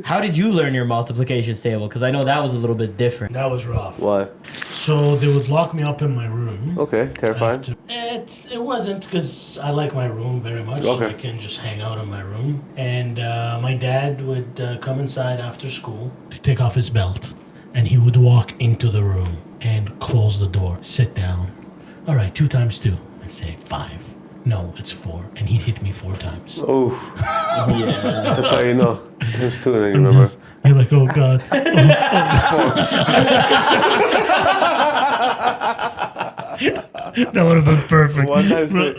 How did you learn your multiplication table? Because I know that was a little bit different. That was rough. Why? So they would lock me up in my room. Okay, terrifying. It wasn't because I like my room very much. So Okay. I can just hang out in my room. And my dad would come inside after school to take off his belt. And he would walk into the room and close the door. Sit down. All right, 2 times 2. I say 5. No, it's 4. And he'd hit me 4 times. Oh, Yeah. that's how you know. There's 2 and you And remember. this, you're like, oh God. That would have been perfect. 1 times 3.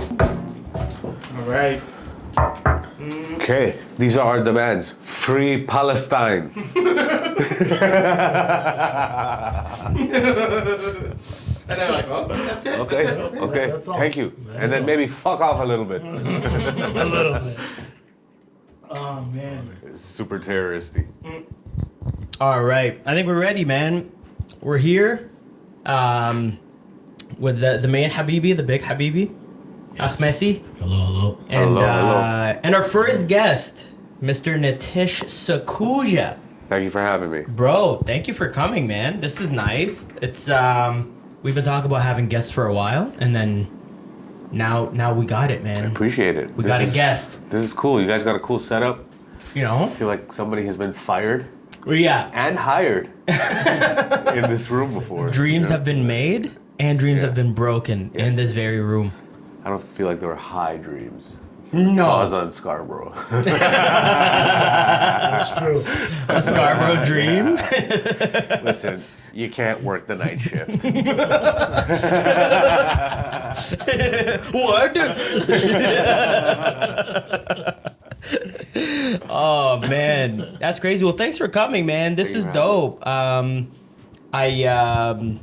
All right. Okay, these are our demands. Free Palestine. And they're like, oh, that's it. Okay, That's it. okay, That's all. thank you. That And is then all. maybe fuck off a little bit. A little bit. Oh, man. It's super terroristy. All right. I think we're ready, man. We're here with the main Habibi, the big Habibi, Messi, Hello. and Hello. and our first guest, Mr. Nitish Sakhuja. Thank you for having me. Bro, thank you for coming, man. This is nice. It's we've been talking about having guests for a while, and then now we got it, man. Appreciate it. We got a guest. This is cool. You guys got a cool setup. You know? I feel like somebody has been fired Well, yeah. and hired in this room before. Dreams you know? have been made and dreams Yeah. have been broken in Yes. this very room. I don't feel like they were high dreams. No. Pause on Scarborough. That's true. A Scarborough dream. Listen, you can't work the night shift. What? Oh man, that's crazy. Well, thanks for coming, man. This is dope. I've been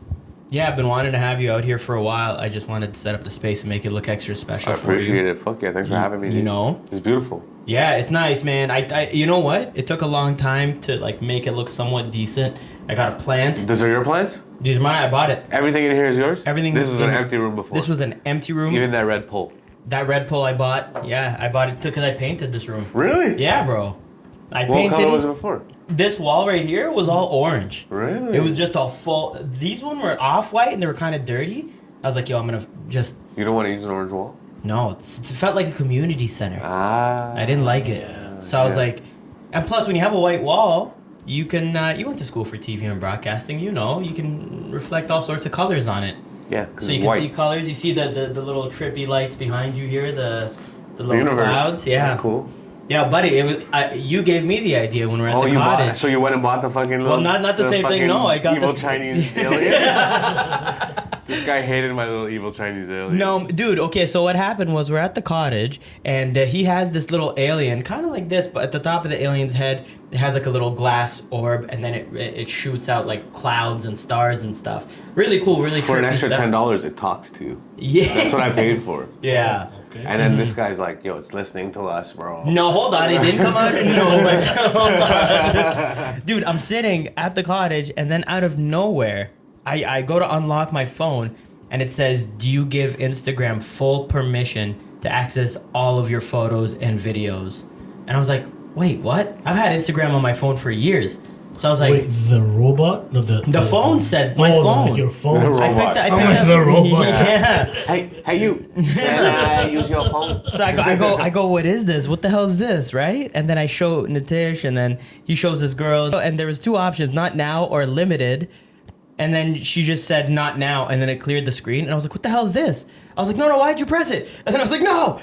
wanting to have you out here for a while. I just wanted to set up the space and make it look extra special I for you. appreciate it. Fuck yeah, thanks for having me. You dude. know? It's beautiful. Yeah, it's nice, man. I you know what? It took a long time to like make it look somewhat decent. I got a plant. These are your plants? These are mine. I bought it. Everything in here is yours? Everything This was in an it- empty room before. This was an empty room. Even that red pole. That red pole I bought. Yeah, I bought it because I painted this room. Really? Yeah, bro. I What painted color it. was it before? This wall right here was all orange. Really? It was just a full. These one were off white and they were kind of dirty. I was like, yo, I'm gonna just. You don't want to use an orange wall? No, it felt like a community center. Ah. I didn't like it. So I was yeah. like, and plus when you have a white wall, you can. You went to school for TV and broadcasting. You know, you can reflect all sorts of colors on it. Yeah, because So you it's can white. see colors. You see the little trippy lights behind you here. The little universe. clouds. Yeah. That's cool. Yeah, buddy. It was. You gave me the idea when we were at the you cottage. bought. So you went and bought the fucking. Well, not the same thing, fucking no, I got evil this- Chinese alien. This guy hated my little evil Chinese alien. No, dude. Okay, so what happened was we're at the cottage, and he has this little alien, kind of like this, but at the top of the alien's head, it has like a little glass orb, and then it shoots out like clouds and stars and stuff. Really cool, really For an trippy extra stuff. $10, it talks to you. Yeah. That's what I paid for. Yeah. Okay. And then this guy's like, "Yo, it's listening to us, bro." No, hold on. It didn't come out of nowhere. Hold on. Dude, I'm sitting at the cottage, and then out of nowhere, I go to unlock my phone, and it says, "Do you give Instagram full permission to access all of your photos and videos?" And I was like, "Wait, what? I've had Instagram on my phone for years." So I was like, Wait, the robot? No, the phone said, my Oh, phone. your phone. The I robot. picked I Oh, picked up the robot. Yeah. Hey, you! Can I use your phone? So I go, what is this? What the hell is this, right? And then I show Nitish, and then he shows this girl, and there was 2 options, not now or limited. And then she just said not now, and then it cleared the screen, and I was like, what the hell is this? I was like, no, why'd you press it? And then I was like, no.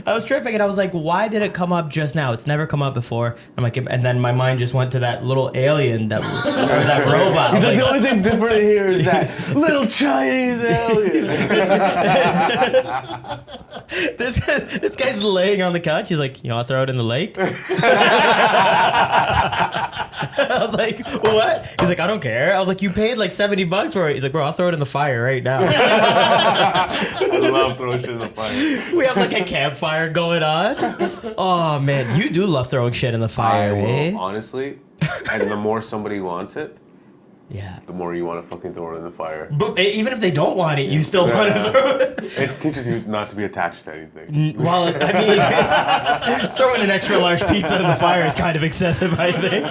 I was tripping, and I was like, why did it come up just now? It's never come up before. I'm like, and then my mind just went to that little alien or that robot. I was He's like, like, the only thing different here is that little Chinese alien. this guy's laying on the couch. He's like, you want to throw it in the lake? I was like, what? He's like, I don't care. I was like, you paid like $70 for it. He's like, bro, I'll throw it in the fire right now. I love throwing shit in the fire. We have like a campfire going on. Oh man, you do love throwing shit in the fire, I will, eh? honestly, And the more somebody wants it, Yeah. the more you want to fucking throw it in the fire. But even if they don't want it, you still want to throw it. It teaches you not to be attached to anything. Well, I mean, throwing an extra large pizza in the fire is kind of excessive, I think.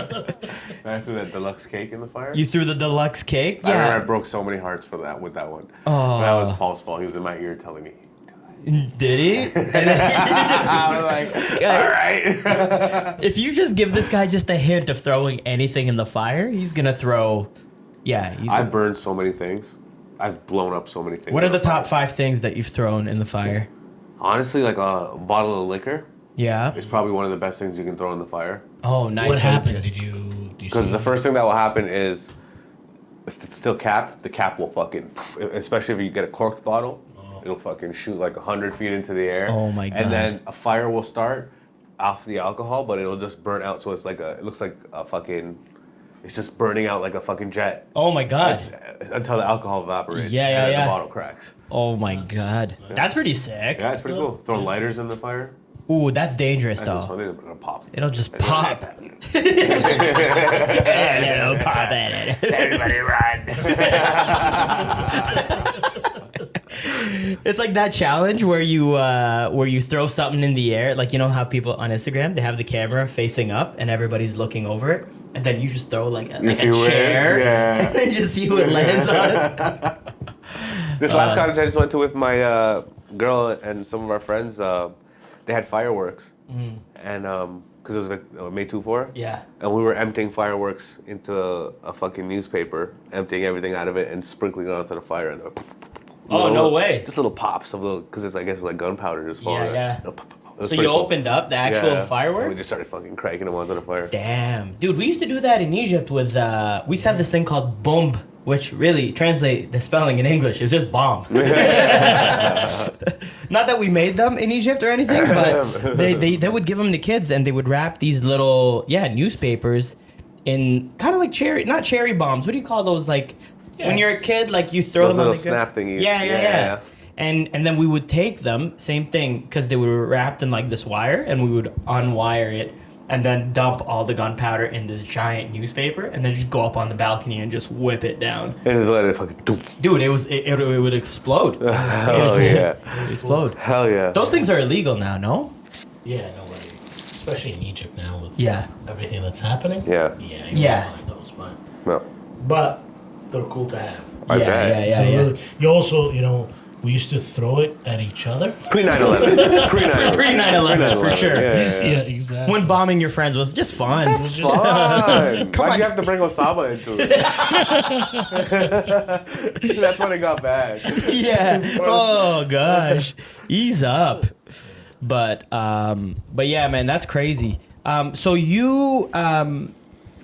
I threw that deluxe cake in the fire. You threw the deluxe cake? I remember I broke so many hearts for that with that one. Oh. That was Paul's fault. He was in my ear telling me. Did he? And then I was like, all right. if you just give this guy just a hint of throwing anything in the fire, he's going to throw... Yeah. I've burned so many things. I've blown up so many things. What are the top 5 things that you've thrown in the fire? Honestly, like a bottle of liquor Yeah. is probably one of the best things you can throw in the fire. Oh, nice. What happened? Just- Did you Because see? the first thing that will happen is, if it's still capped, the cap will fucking, especially if you get a corked bottle, it'll fucking shoot like 100 feet into the air. Oh my God. And then a fire will start off the alcohol, but it'll just burn out. So it's like it looks like a fucking, it's just burning out like a fucking jet. Oh my God. Until the alcohol evaporates. Yeah, and then yeah. the bottle cracks. Oh my God. That's pretty sick. Yeah, it's pretty cool. Throwing lighters in the fire. Ooh, that's dangerous That's just though. fun. It'll pop. It'll just pop. It'll pop it. Everybody run. It's like that challenge where you throw something in the air, like you know how people on Instagram they have the camera facing up and everybody's looking over it, and then you just throw like a chair, and then just see who it lands on. This last contest I just went to with my girl and some of our friends, they had fireworks, and because it was like May 2/4, Yeah. and we were emptying fireworks into a fucking newspaper, emptying everything out of it and sprinkling it onto the fire, and Oh, no way. Just little pops of little, because I guess it's like gunpowder just falling. Yeah. It was So pretty you cool. opened up the actual And we firework? just started fucking cranking them onto the fire. Damn. Dude, we used to do that in Egypt with, we used to have this thing called bomb, which really translate the spelling in English is just bomb. Not that we made them in Egypt or anything, but they would give them to kids and they would wrap these little, newspapers in kind of like not cherry bombs. What do you call those? Like, when you're a kid, like you throw Those them on little the ground. snap thingies. Yeah. And then we would take them, same thing, because they were wrapped in like this wire, and we would unwire it, and then dump all the gunpowder in this giant newspaper, and then just go up on the balcony and just whip it down. And just let it fucking doof. Dude, it would explode. Hell yeah. Explode. Hell yeah. Those things are illegal now, no? Yeah, nobody, especially in Egypt now with Yeah. everything that's happening. Yeah. Yeah. Yeah. Find those, No. but they're cool to have. I bet. Yeah. You also, we used to throw it at each other. Pre 9/11. Pre 9/11. Pre 9/11 for sure. Yeah. Exactly. When bombing your friends was just fun. It was just Fun. Come Why'd on. you have to bring Osama into it? That's when it got bad. Yeah. Oh gosh. Ease up. But yeah, man, that's crazy. So you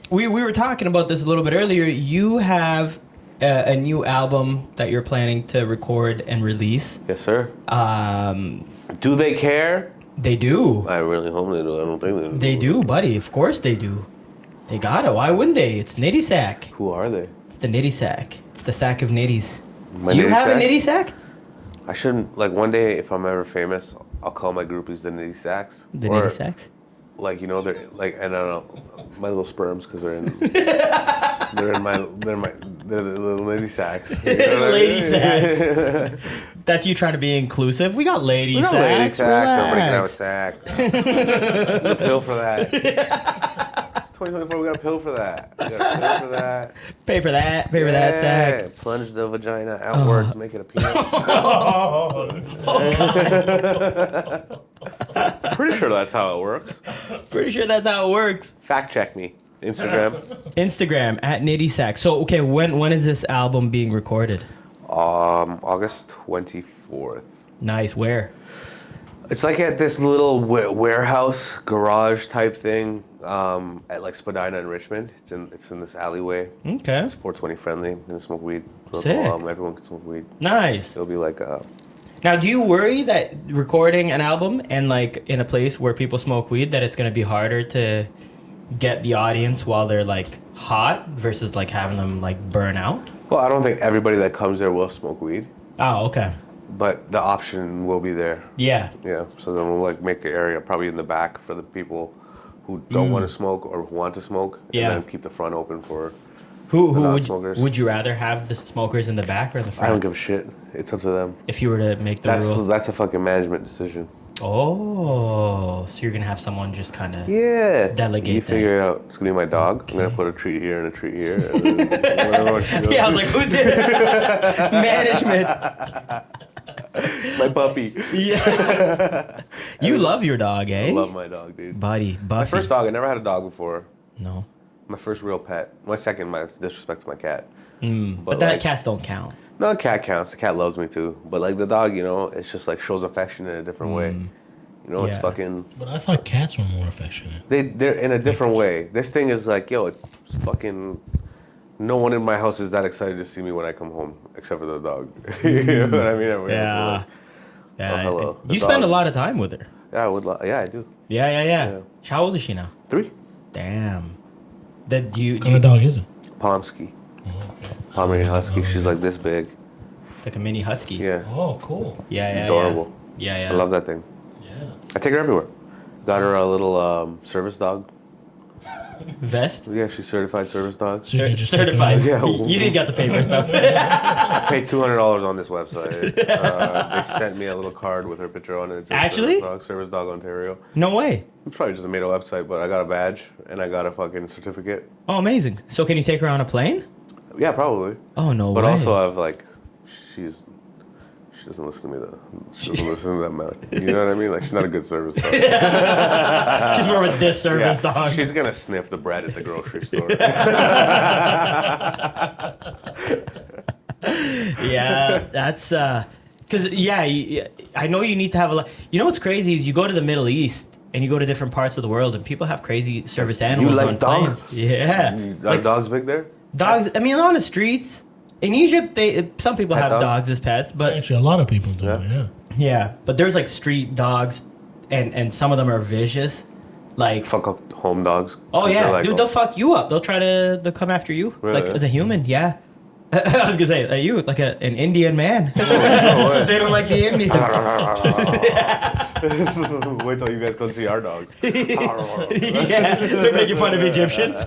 we were talking about this a little bit earlier. You have a new album that you're planning to record and release. Yes, sir. Um, Do they care? they do. I really hope they do. I don't think they do. They do, buddy. Of course they do. They gotta. Why wouldn't they? It's Nitty Sack. Who are they? It's the Nitty Sack. It's the sack of nitties. My Do you Nitty have a Sack? Nitty Sack? I shouldn't, like, one day if I'm ever famous, I'll call my groupies the Nitty Sacks. The Or, Nitty Sacks? Like, they're, like, and I don't know, my little sperms, because they're in the little Nitty Sacks. You know what I Lady mean? Sacks. That's you trying to be inclusive. We got Lady We got Sacks. Lady Sacks. Everybody can have a Relax. sack. There's a pill for that. It's 2024, we got a pill for that. We got a pill for that. Pay for that. Pay for that sack. Yeah, plunge the vagina outwards, make it a penis. Pretty sure that's how it works. Pretty sure that's how it works. Fact check me. Instagram. Instagram at Nitty Sack. So okay, when is this album being recorded? August 24th. Nice. Where? It's like at this little warehouse garage type thing at like Spadina in Richmond. It's in this alleyway. Okay. It's 420 friendly. I'm gonna smoke weed. So Sick. everyone can smoke weed. Nice. It'll be like Now, do you worry that recording an album and like in a place where people smoke weed that it's gonna be harder to get the audience while they're like hot versus like having them like burn out? well, I don't think everybody that comes there will smoke weed, Oh, okay. but the option will be there. Yeah. Yeah. So then we'll like make an area probably in the back for the people who don't want to smoke or who want to smoke, and then keep the front open for Who non-smokers. would you rather have the smokers in the back or in the front? I don't give a shit. It's up to them. If you were to make the rule. That's a fucking management decision. Oh, so you're gonna have someone just kind of delegate You that. figure it out. It's gonna be my dog. Okay. I'm gonna put a treat here and a treat here. And then Yeah, I was like, who's it? Management. my puppy. Yeah. You love your dog, eh? I love my dog, dude. Buddy, Buffy. My first dog. I never had a dog before. No. My first real pet. My second, my disrespect to my cat. But that cats don't count. No, the cat counts. The cat loves me too. But like the dog, it's just like shows affection in a different way. It's fucking. But I thought cats were more affectionate. They're in a different way. This thing is like, it's fucking. No one in my house is that excited to see me when I come home, except for the dog. You know what I mean? Everybody else is like, oh, hello. You spend a lot of time with her. Yeah, I do. Yeah. How old is she now? 3. Damn. What kind of dog is it? Pomsky. Oh, okay. Pomeranian Husky. She's like this big. It's like a mini husky. Yeah. Oh, cool. Yeah. Adorable. Yeah. I love that thing. Yeah. I take her everywhere. Got her a little service dog. Vest? Yeah, she's certified service dog. So you can just Certified. take Yeah. You didn't get the paper stuff. I paid $200 on this website. They sent me a little card with her picture on it. It says Actually? Service dog Ontario. No way. It's probably just a made-up website, but I got a badge and I got a fucking certificate. Oh, amazing. So can you take her on a plane? Yeah, probably. Oh, no But way. also, I've like, she doesn't listen to me though. She doesn't listen to that much. You know what I mean? Like, she's not a good service dog. She's more of a disservice dog. She's gonna sniff the bread at the grocery store. Yeah, that's because I know you need to have a lot. You know what's crazy is you go to the Middle East and you go to different parts of the world and people have crazy service animals like on dogs? planes. Yeah, Are dogs big there? dogs. I mean, on the streets in Egypt, some people Pet have dogs? dogs as pets, but Actually, a lot of people do. Yeah. Yeah. but there's like street dogs, and some of them are vicious. Like, Fuck up home dogs. oh yeah, They're like, dude, they'll fuck you up. They'll come after you, Really? like as a human. Yeah. I was gonna say, you like an Indian man. no way. They don't like the Indians. Wait till you guys go see our dogs. Yeah, they're making fun of Egyptians.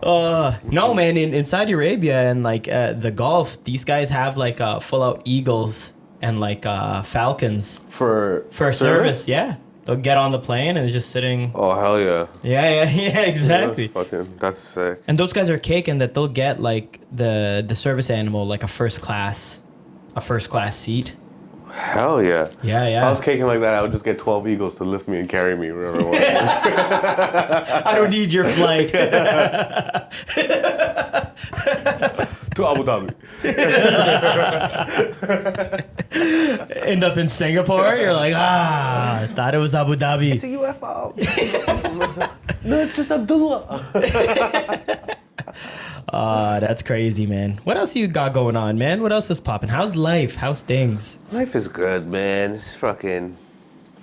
No, man, in Saudi Arabia and like the Gulf, these guys have like full out eagles and like falcons For service. Yeah, they'll get on the plane and it's just sitting. Oh hell yeah. Yeah, exactly. That's sick. And those guys are caking that they'll get like the service animal like a first class seat. Hell yeah. Yeah. If I was caking like that, I would just get 12 eagles to lift me and carry me wherever I want. I don't need your flight. To Abu Dhabi. End up in Singapore, you're like, I thought it was Abu Dhabi. It's a UFO. No, it's just Abdullah. That's crazy, man. What else you got going on, man? What else is popping? How's life? How's things? Life is good, man. It's fucking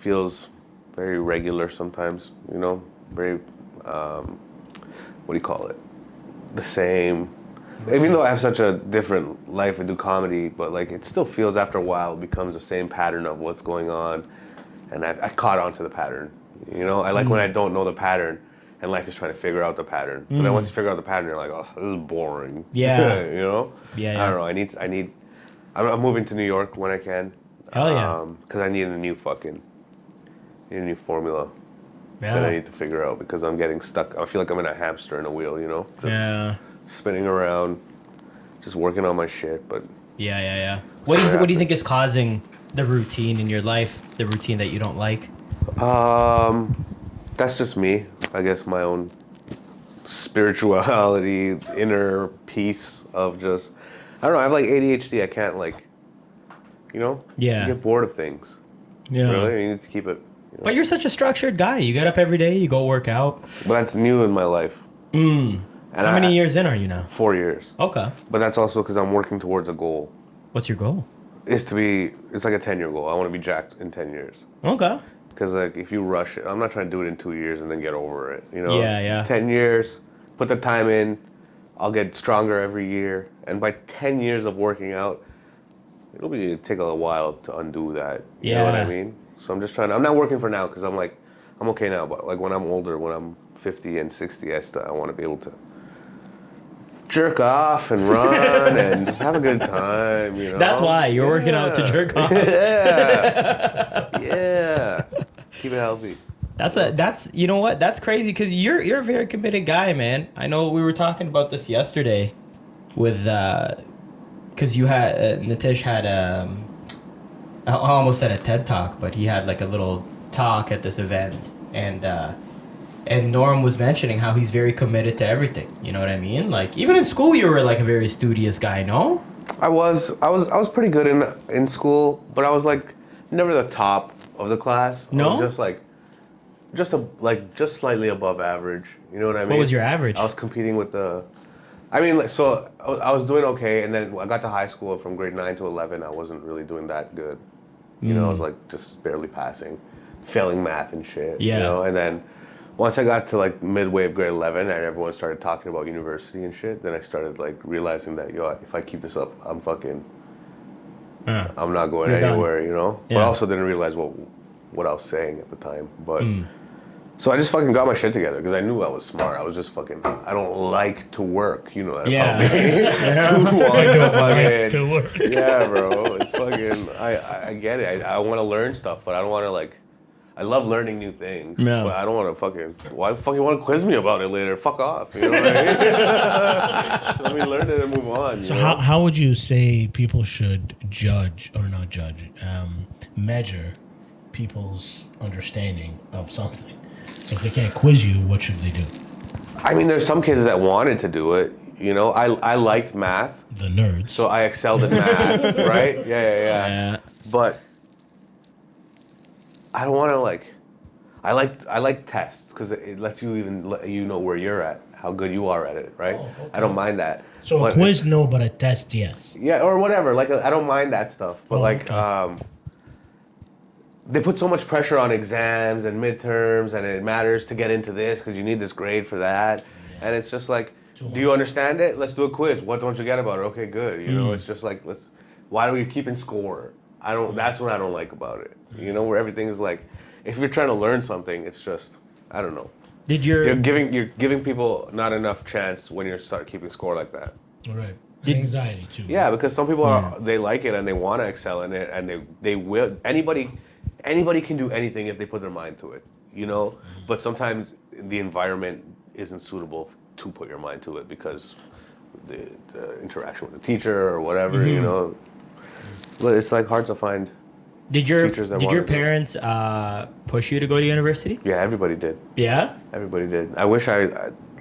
feels very regular sometimes, very, what do you call it? The same. Even though I have such a different life and do comedy, but like it still feels after a while it becomes the same pattern of what's going on. And I caught on to the pattern. I like when I don't know the pattern and life is trying to figure out the pattern. But then once you figure out the pattern, you're like, oh, this is boring. Yeah. Yeah. I don't know. I'm moving to New York when I can. Hell yeah. Because I need a new formula that I need to figure out because I'm getting stuck. I feel like I'm in a hamster in a wheel, Just spinning around, just working on my shit. But Yeah. What do you think is causing the routine in your life? The routine that you don't like? That's just me. I guess my own spirituality, inner peace of just, I don't know, I have like ADHD. I can't you get bored of things. Yeah. Really? You need to keep it. But you're such a structured guy. You get up every day, you go work out. But that's new in my life. And how many years in are you now? 4 years. Okay. But that's also because I'm working towards a goal. What's your goal? It's like a 10-year goal. I want to be jacked in 10 years. Okay. Because if you rush it, I'm not trying to do it in 2 years and then get over it. Yeah. 10 years, put the time in. I'll get stronger every year, and by 10 years of working out, it'll take a while to undo that. You know what I mean? So I'm just I'm not working for now because I'm I'm okay now, but like when I'm older, when I'm 50 and 60, I want to be able to jerk off and run and just have a good time, you know? That's why you're working out to jerk off. Yeah. Keep it healthy. That's you know what? That's crazy because you're a very committed guy, man. I know we were talking about this yesterday with because you had Nitish had I almost said a TED talk, but he had like a little talk at this event, and Norm was mentioning how he's very committed to everything. You know what I mean? Like even in school, you were like a very studious guy, no? I was pretty good in school, but I was like never the top of the class. No? I was just like just slightly above average. You know what I mean? What was your average? I was competing with I mean, like, so I was doing okay, and then I got to high school. From grade 9 to 11, I wasn't really doing that good. You know, I was like just barely passing, failing math and shit. Yeah. You know, and then once I got to like midway of grade 11, and everyone started talking about university and shit, then I started like realizing that if I keep this up, I'm fucking, I'm not going anywhere. You know. Yeah. But I also didn't realize what I was saying at the time, but. So I just fucking got my shit together because I knew I was smart. I was just fucking. I don't like to work. You know that about me. Who wants to work? Yeah, bro. It's fucking. I get it. I want to learn stuff, but I don't want to like. I love learning new things, but I don't want to fucking. Why the fuck you want to quiz me about it later? Fuck off. You know what I mean? Let me learn it and move on. So how would you say people should measure people's understanding of something? So if they can't quiz you, what should they do? I mean, there's some kids that wanted to do it. You know, I liked math. The nerds. So I excelled in math, right? Yeah. But I don't want to like. I like tests because it lets you let you know where you're at, how good you are at it, right? Oh, okay. I don't mind that. So a quiz, no, but a test, yes. Yeah, or whatever. Like I don't mind that stuff, but they put so much pressure on exams and midterms, and it matters to get into this because you need this grade for that. Yeah. And it's just like, do you understand it? Let's do a quiz. What don't you get about it? Okay, good. You know, it's just like, why are we keeping score? That's what I don't like about it. You know, where everything is like, if you're trying to learn something, it's just, I don't know. You're giving people not enough chance when you start keeping score like that. All right. Anxiety too. Yeah, because some people they like it and they want to excel in it, and they will. Anybody can do anything if they put their mind to it, you know? But sometimes the environment isn't suitable to put your mind to it because the interaction with the teacher or whatever, you know? But it's like hard to find teachers that Did your parents push you to go to university? Yeah, everybody did. Yeah? Everybody did. I wish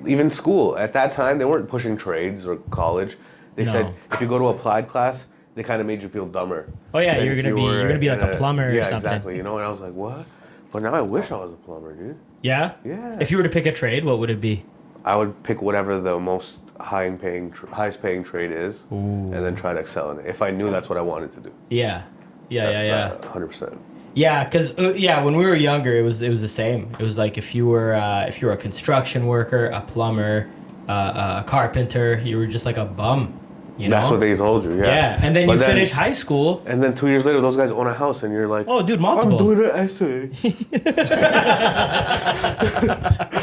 even school, at that time, they weren't pushing trades or college. They said, if you go to applied class, they kind of made you feel dumber. Oh yeah, you're gonna be like a plumber or something. Yeah, exactly. You know, and I was like, what? But now I wish I was a plumber, dude. Yeah. Yeah. If you were to pick a trade, what would it be? I would pick whatever the most highest paying trade is, and then try to excel in it. If I knew that's what I wanted to do. Yeah. 100%. Yeah, because when we were younger, it was the same. It was like if you were a construction worker, a plumber, a carpenter, you were just like a bum. You know? That's what they told you, yeah. Yeah, and then you finish high school. And then 2 years later, those guys own a house, and you're like, oh, dude, multiple. I'm doing an essay.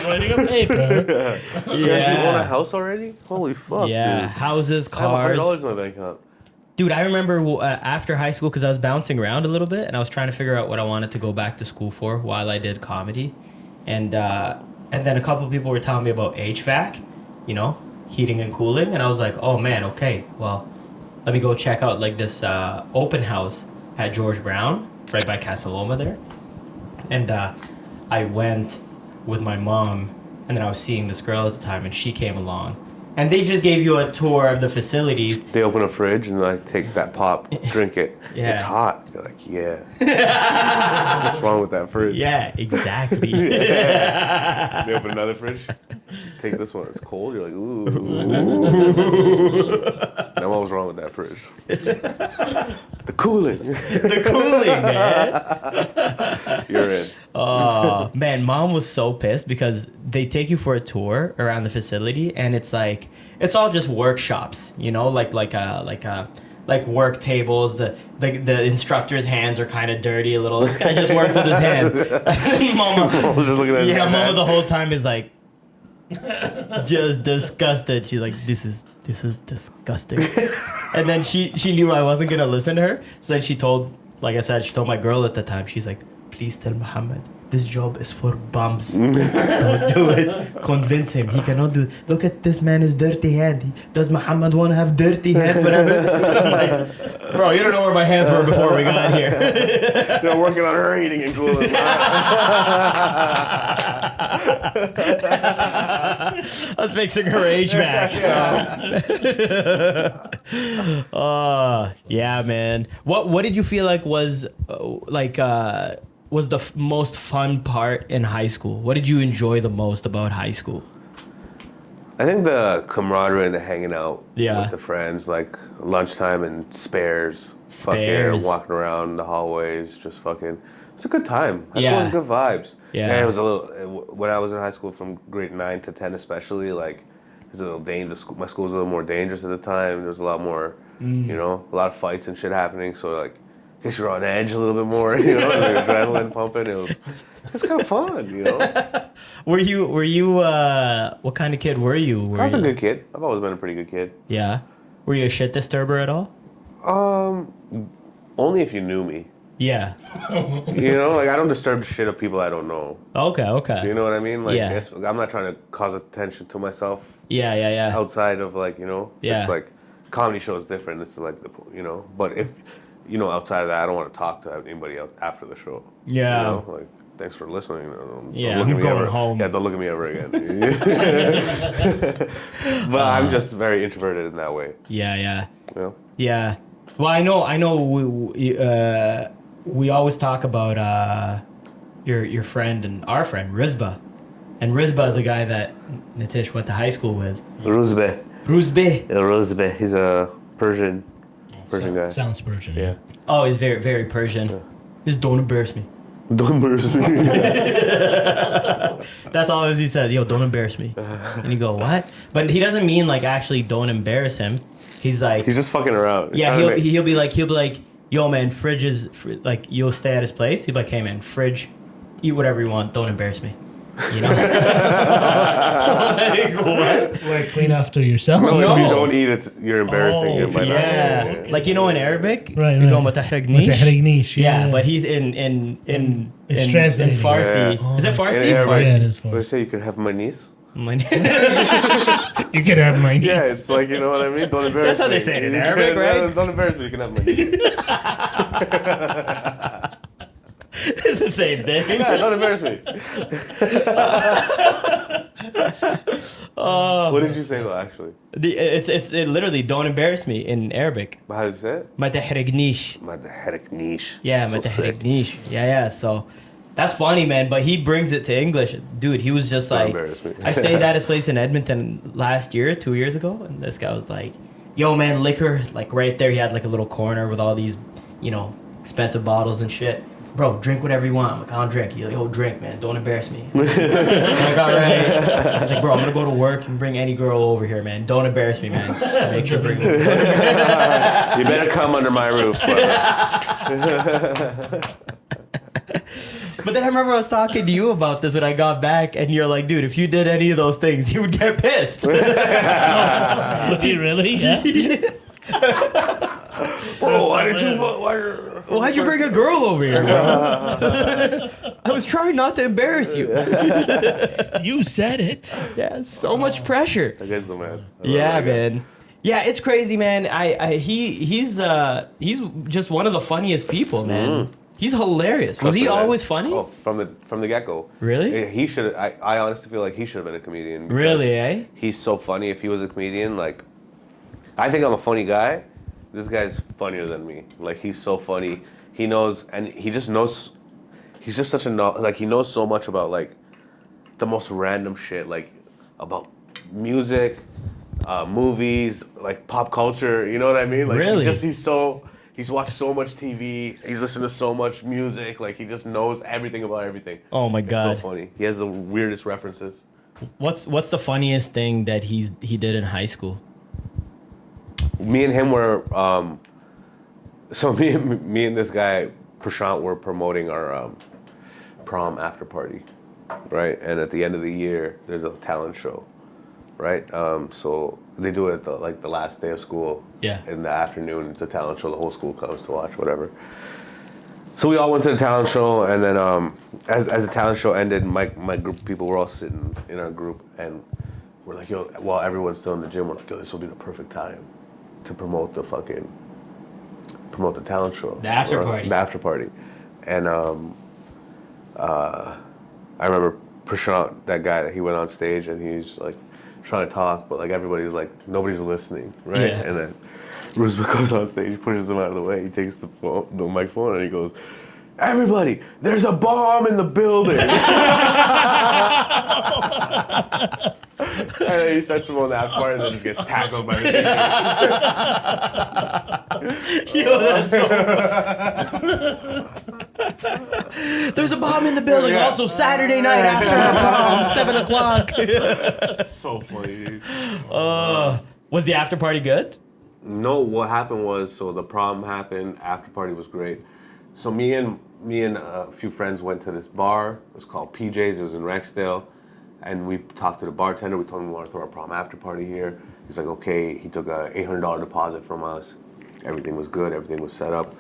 Writing a paper. Yeah. You own a house already? Holy fuck, yeah, dude. Houses, cars. I have $100 in my bank account. Dude, I remember after high school, because I was bouncing around a little bit, and I was trying to figure out what I wanted to go back to school for while I did comedy. And then a couple of people were telling me about HVAC, you know, heating and cooling, and I was like, oh man, okay, well, let me go check out like this open house at George Brown right by Casa Loma there. And I went with my mom, and then I was seeing this girl at the time, and she came along, and they just gave you a tour of the facilities. They open a fridge and I take that pop, drink it. Yeah. It's hot. You're like, yeah. What's wrong with that fridge? Yeah, exactly. Yeah. They open another fridge. Take this one. It's cold. You're like, ooh. Now what was wrong with that fridge? The cooling. The cooling, man. You're in. Oh, man, Mom was so pissed because they take you for a tour around the facility, and it's like, it's all just workshops, you know, like a like work tables. The instructor's hands are kind of dirty a little. This guy just works with his hand. Mama, Just looking at yeah, his Mama hand. the whole time is like just disgusted. She's like, this is disgusting. And then she knew I wasn't gonna listen to her, so then she told, like I said, she told my girl at the time. She's like, please tell Muhammad this job is for bums. Don't do it. Convince him. He cannot do it. Look at this man, his dirty hand. Does Muhammad want to have dirty hand forever? I'm like, bro, you don't know where my hands were before we got here. They're working on her heating and cooling. I was fixing her HVAC. So. Yeah, man. What did you feel like was was the most fun part in high school? What did you enjoy the most about high school? I think the camaraderie and the hanging out Yeah. with the friends, like lunchtime and spares. Spares. Fucking walking around the hallways, just fucking. It's a good time. High Yeah. school was good vibes. Yeah. It was a little. When I was in high school, from grade 9 to 10 especially, like, it was a little dangerous. My school was a little more dangerous at the time. There was a lot more, you know, a lot of fights and shit happening. So, like, I guess you're on edge a little bit more, you know, the adrenaline pumping. It's kind of fun, you know. Were you what kind of kid were you? I was a good kid. I've always been a pretty good kid. Yeah. Were you a shit disturber at all? Only if you knew me. Yeah. You know, like, I don't disturb shit of people I don't know. Okay. Do you know what I mean? Like, Yeah. I'm not trying to cause attention to myself Yeah. outside of, like, you know. Yeah. It's like, comedy show is different. It's like, you know. But if, you know, outside of that, I don't want to talk to anybody else after the show. Yeah. You know, like, thanks for listening. Yeah, look I'm at me going ever. home. Yeah, don't look at me ever again. But I'm just very introverted in that way. Yeah. You know? Yeah. Well, I know. We always talk about your friend and our friend Rizba, and Rizba is a guy that Nitish went to high school with. Ruzbe. Ruzbe. He's a Persian guy. Sounds Persian. Yeah. Oh, he's very, very Persian. Just don't embarrass me. Don't embarrass me. That's all he says. Yo, don't embarrass me. And you go, what? But he doesn't mean like actually don't embarrass him. He's like, He's just fucking around. yeah, he'll be like, yo man, fridge is like, you'll stay at his place. He'll be like, hey man, fridge, eat whatever you want. Don't embarrass me. You know? Like, what? Like, clean after yourself. No, No. if you don't eat it, you're embarrassing him. by not Yeah, eating it. like, you know, in Arabic, Right, you go right. متحرقنيش. متحرقنيش, Yeah, yeah. but he's in It's translated. Farsi. Yeah. Is it In Farsi? Arabic, Yeah, it is what Farsi. I say, you can have my niece. You can have my niece. Yeah, it's like, you know what I mean? Don't embarrass me. That's how they say it in You Arabic, can- right? Don't embarrass me, you can have my niece. It's the same thing. Yeah, don't embarrass me. What did you say though, actually? It's literally don't embarrass me in Arabic. How did you say it? ما تحرقنيش. My headache niche. Yeah, ما So sick. تحرقنيش. Yeah. So that's funny, man. But he brings it to English, dude. He was just Don't like, embarrass me. I stayed at his place in Edmonton last year, 2 years ago, and this guy was like, "Yo, man, liquor!" Like right there, he had like a little corner with all these, you know, expensive bottles and shit. Bro, drink whatever you want. I'm like, I'll drink. He's like, yo, drink, man. Don't embarrass me. I'm like, all right. He's like, bro, I'm gonna go to work and bring any girl over here, man. Don't embarrass me, man. Just make sure bring me. You better come under my roof, brother. But then I remember I was talking to you about this when I got back, and you're like, dude, if you did any of those things, you would get pissed. Really? Yeah. Bro, why did you... Why'd you bring a girl over here, bro? I was trying not to embarrass you. You said it. Yeah, so much pressure. That guy's the man. Yeah, man. Yeah, it's crazy, man. He's just one of the funniest people, man. He's hilarious. Was he always funny? Oh, from the get-go. Really? Yeah, he should. I honestly feel like he should have been a comedian. because Really, eh? He's so funny. If he was a comedian, like, I think I'm a funny guy. This guy's funnier than me. Like, he's so funny. He knows, and he just knows. He's just such a like. He knows so much about like the most random shit, like about music, movies, like pop culture. You know what I mean? Like, Really? He's watched so much TV. He's listened to so much music. Like, he just knows everything about everything. Oh my god. It's so funny. He has the weirdest references. What's the funniest thing that he did in high school? Me and him were So me and this guy, Prashant, were promoting our prom after party, right? And at the end of the year, there's a talent show, right? So they do it the last day of school. Yeah. In the afternoon, it's a talent show. The whole school comes to watch, whatever. So we all went to the talent show, and then as the talent show ended, my group of people were all sitting in our group, and we're like, yo, while everyone's still in the gym, we're like, yo, this will be the perfect time to promote the talent show. The after party. The after party. And I remember Prashant, that guy, he went on stage and he's like trying to talk, but like everybody's like, nobody's listening, right? Yeah. And then Roosevelt goes on stage, he pushes him out of the way, he takes the microphone and he goes, everybody, there's a bomb in the building. And then he starts promoting the after party and then he gets tackled by the team. Yo, that's so... There's a bomb in the building. Yeah. Also, Saturday night after our prom, 7 o'clock. So funny, dude. Was the after party good? No, what happened was, so the prom happened, after party was great. So me and a few friends went to this bar. It was called PJ's. It was in Rexdale. And we talked to the bartender. We told him we want to throw our prom after party here. He's like, okay. He took a $800 deposit from us. Everything was good. Everything was set up.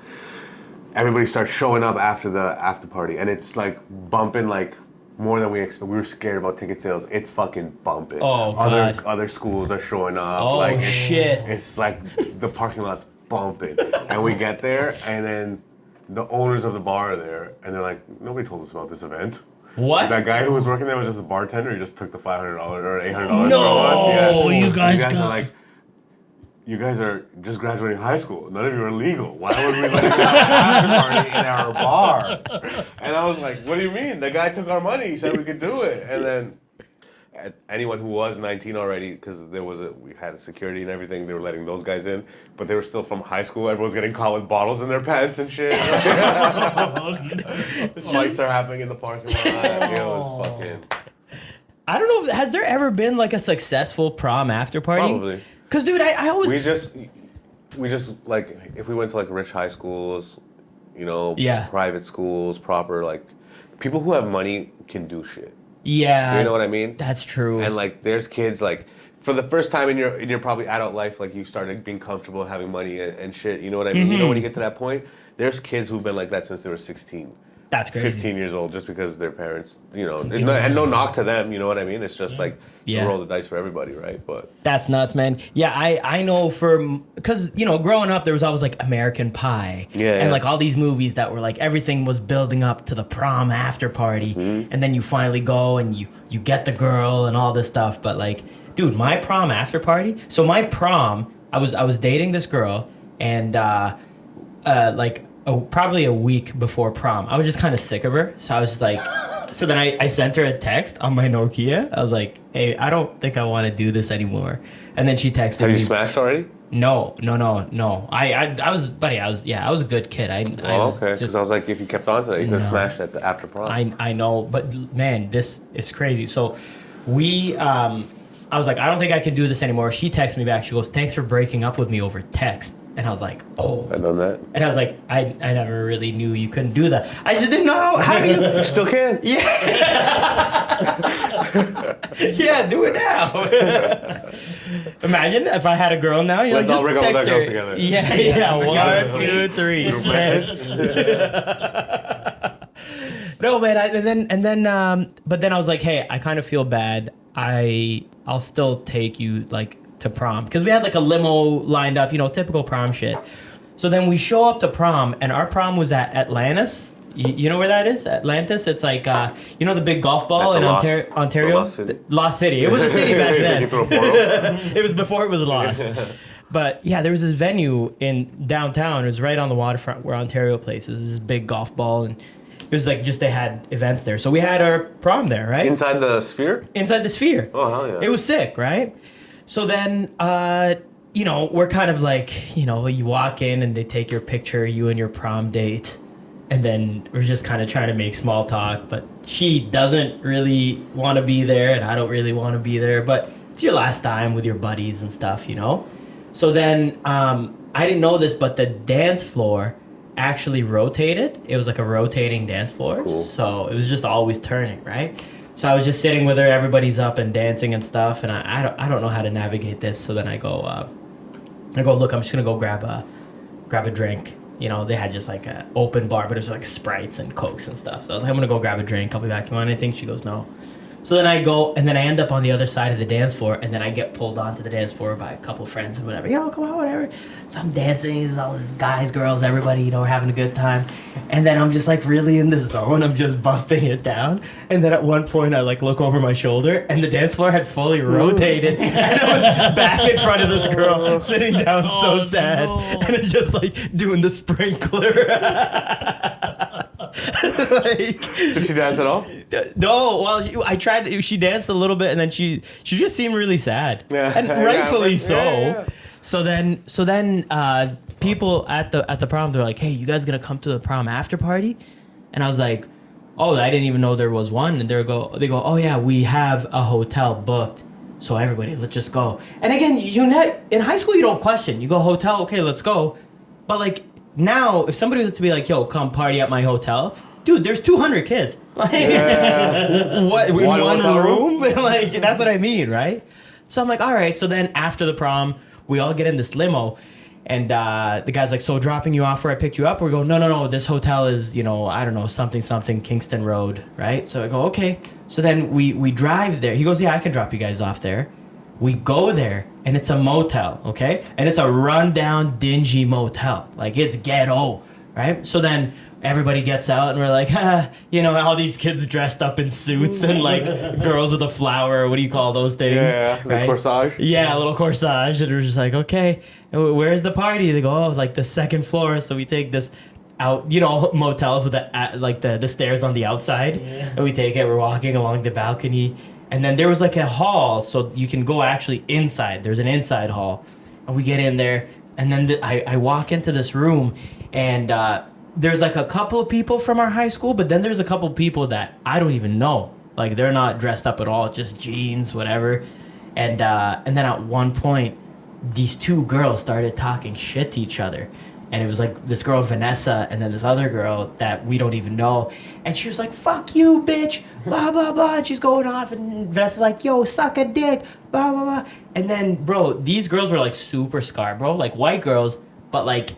Everybody starts showing up after the after party. And it's like bumping like more than we expected. We were scared about ticket sales. It's fucking bumping. Oh, God. Other schools are showing up. Oh, shit. It's like the parking lot's bumping. And we get there, and then the owners of the bar are there. And they're like, nobody told us about this event. What? That guy who was working there was just a bartender. He just took the $500 or $800 No! from us. Yeah. You guys are got... like, you guys are just graduating high school. None of you are legal. Why would we let you have an after party in our bar? And I was like, what do you mean? The guy took our money. He said we could do it. And then anyone who was 19 already, because we had security and everything, they were letting those guys in, but they were still from high school. Everyone's getting caught with bottles in their pants and shit. Fights are happening in the parking lot. It was fucking... I don't know. Has there ever been like a successful prom after party? Probably. Cause dude, I always we just like if we went to like rich high schools, Yeah. private schools, proper like people who have money can do shit. Yeah. You know what I mean? That's true. And like there's kids like for the first time in your probably adult life, like you started being comfortable having money and shit. You know what I mean? Mm-hmm. You know when you get to that point, there's kids who've been like that since they were 16. That's crazy. 15 years old, just because their parents, and no knock to them, you know what I mean? It's just like, Yeah. to roll the dice for everybody, right? But That's nuts, man. Yeah, I know because, growing up, there was always like American Pie. Yeah, And yeah. like all these movies that were like everything was building up to the prom after party. Mm-hmm. And then you finally go and you get the girl and all this stuff. But like, dude, my prom after party. So my prom, I was dating this girl and probably a week before prom, I was just kind of sick of her. So I was just like, so then I sent her a text on my Nokia. I was like, hey, I don't think I want to do this anymore. And then she texted have me. you smashed already? No. I was, buddy, I was a good kid. I was Okay. Because I was like, if you kept on to that, you could have smashed at the after prom. I know, but man, this is crazy. So I was like, I don't think I can do this anymore. She texted me back. She goes, thanks for breaking up with me over text. And I was like, oh. I've done that. And I was like, I never really knew you couldn't do that. I just didn't know how do you... You still can. Yeah. Yeah, do it now. Imagine if I had a girl now. You're Let's like, all just break up with text our her. girls together. Yeah. 1, 2, 3. Group Send. No, man. But then I was like, hey, I kind of feel bad. I'll still take you like to prom because we had like a limo lined up, typical prom shit. So then we show up to prom, and our prom was at Atlantis. You know where that is? Atlantis. It's like the big golf ball in Ontario. Lost City. It was a city back then. It was before it was lost. But yeah, there was this venue in downtown. It was right on the waterfront where Ontario Place is. This big golf ball, and it was like just they had events there. So we had our prom there, right? Inside the Sphere? Inside the Sphere. Oh, hell yeah. It was sick, right? So then, we're kind of like, you walk in and they take your picture, you and your prom date. And then we're just kind of trying to make small talk. But she doesn't really want to be there and I don't really want to be there. But it's your last time with your buddies and stuff, So So then I didn't know this, but the dance floor actually rotated. It was like a rotating dance floor. Cool. So it was just always turning, right? So I was just sitting with her. Everybody's up and dancing and stuff, and I don't know how to navigate this. So then I go, look, I'm just gonna go grab a drink. You know, they had just like an open bar, but it was like Sprites and Cokes and stuff. So I was like, I'm gonna go grab a drink. I'll be back. You want anything? She goes, no. So then I go, and then I end up on the other side of the dance floor, and then I get pulled onto the dance floor by a couple of friends and whatever. Yo, come on, whatever. So I'm dancing, there's all these guys, girls, everybody, you know, we're having a good time. And then I'm just like really in the zone. I'm just busting it down. And then at one point I like look over my shoulder, and the dance floor had fully rotated. And I was back in front of this girl, sitting down so sad. No. And then just like doing the sprinkler. Like, did she dance at all? No, well, I tried. She danced a little bit, and then she just seemed really sad, and rightfully so. Yeah. So then, people at the prom, they're like, "Hey, you guys gonna come to the prom after party?" And I was like, "Oh, I didn't even know there was one." And they go, "Oh yeah, we have a hotel booked, so everybody, let's just go." And again, in high school, you don't question. You go hotel, okay, let's go. But like now, if somebody was to be like, "Yo, come party at my hotel." Dude, there's 200 kids. Like, what, in one room? Like, that's what I mean, right? So I'm like, all right. So then after the prom, we all get in this limo. And the guy's like, so dropping you off where I picked you up? We go, no. This hotel is, you know, I don't know, something, Kingston Road, right? So I go, okay. So then we drive there. He goes, yeah, I can drop you guys off there. We go there, and it's a motel, okay? And it's a rundown, dingy motel. Like, it's ghetto, right? So then everybody gets out, and we're like, you know, all these kids dressed up in suits and like girls with a flower. What do you call those things? Yeah, right? Corsage. Yeah, a little corsage. And we're just like, okay, where's the party? They go, oh, like the second floor. So we take this out, you know, motels with the stairs on the outside. Yeah. And we take it. We're walking along the balcony. And then there was like a hall, so you can go actually inside. There's an inside hall. And we get in there, and then I walk into this room, and there's like a couple of people from our high school, but then there's a couple of people that I don't even know. Like, they're not dressed up at all, just jeans, whatever. And then at one point, these two girls started talking shit to each other. And it was like this girl, Vanessa, and then this other girl that we don't even know. And she was like, fuck you, bitch, blah, blah, blah. And she's going off, and Vanessa's like, yo, suck a dick, blah, blah, blah. And then, bro, these girls were like super scarred, bro. Like white girls, but like,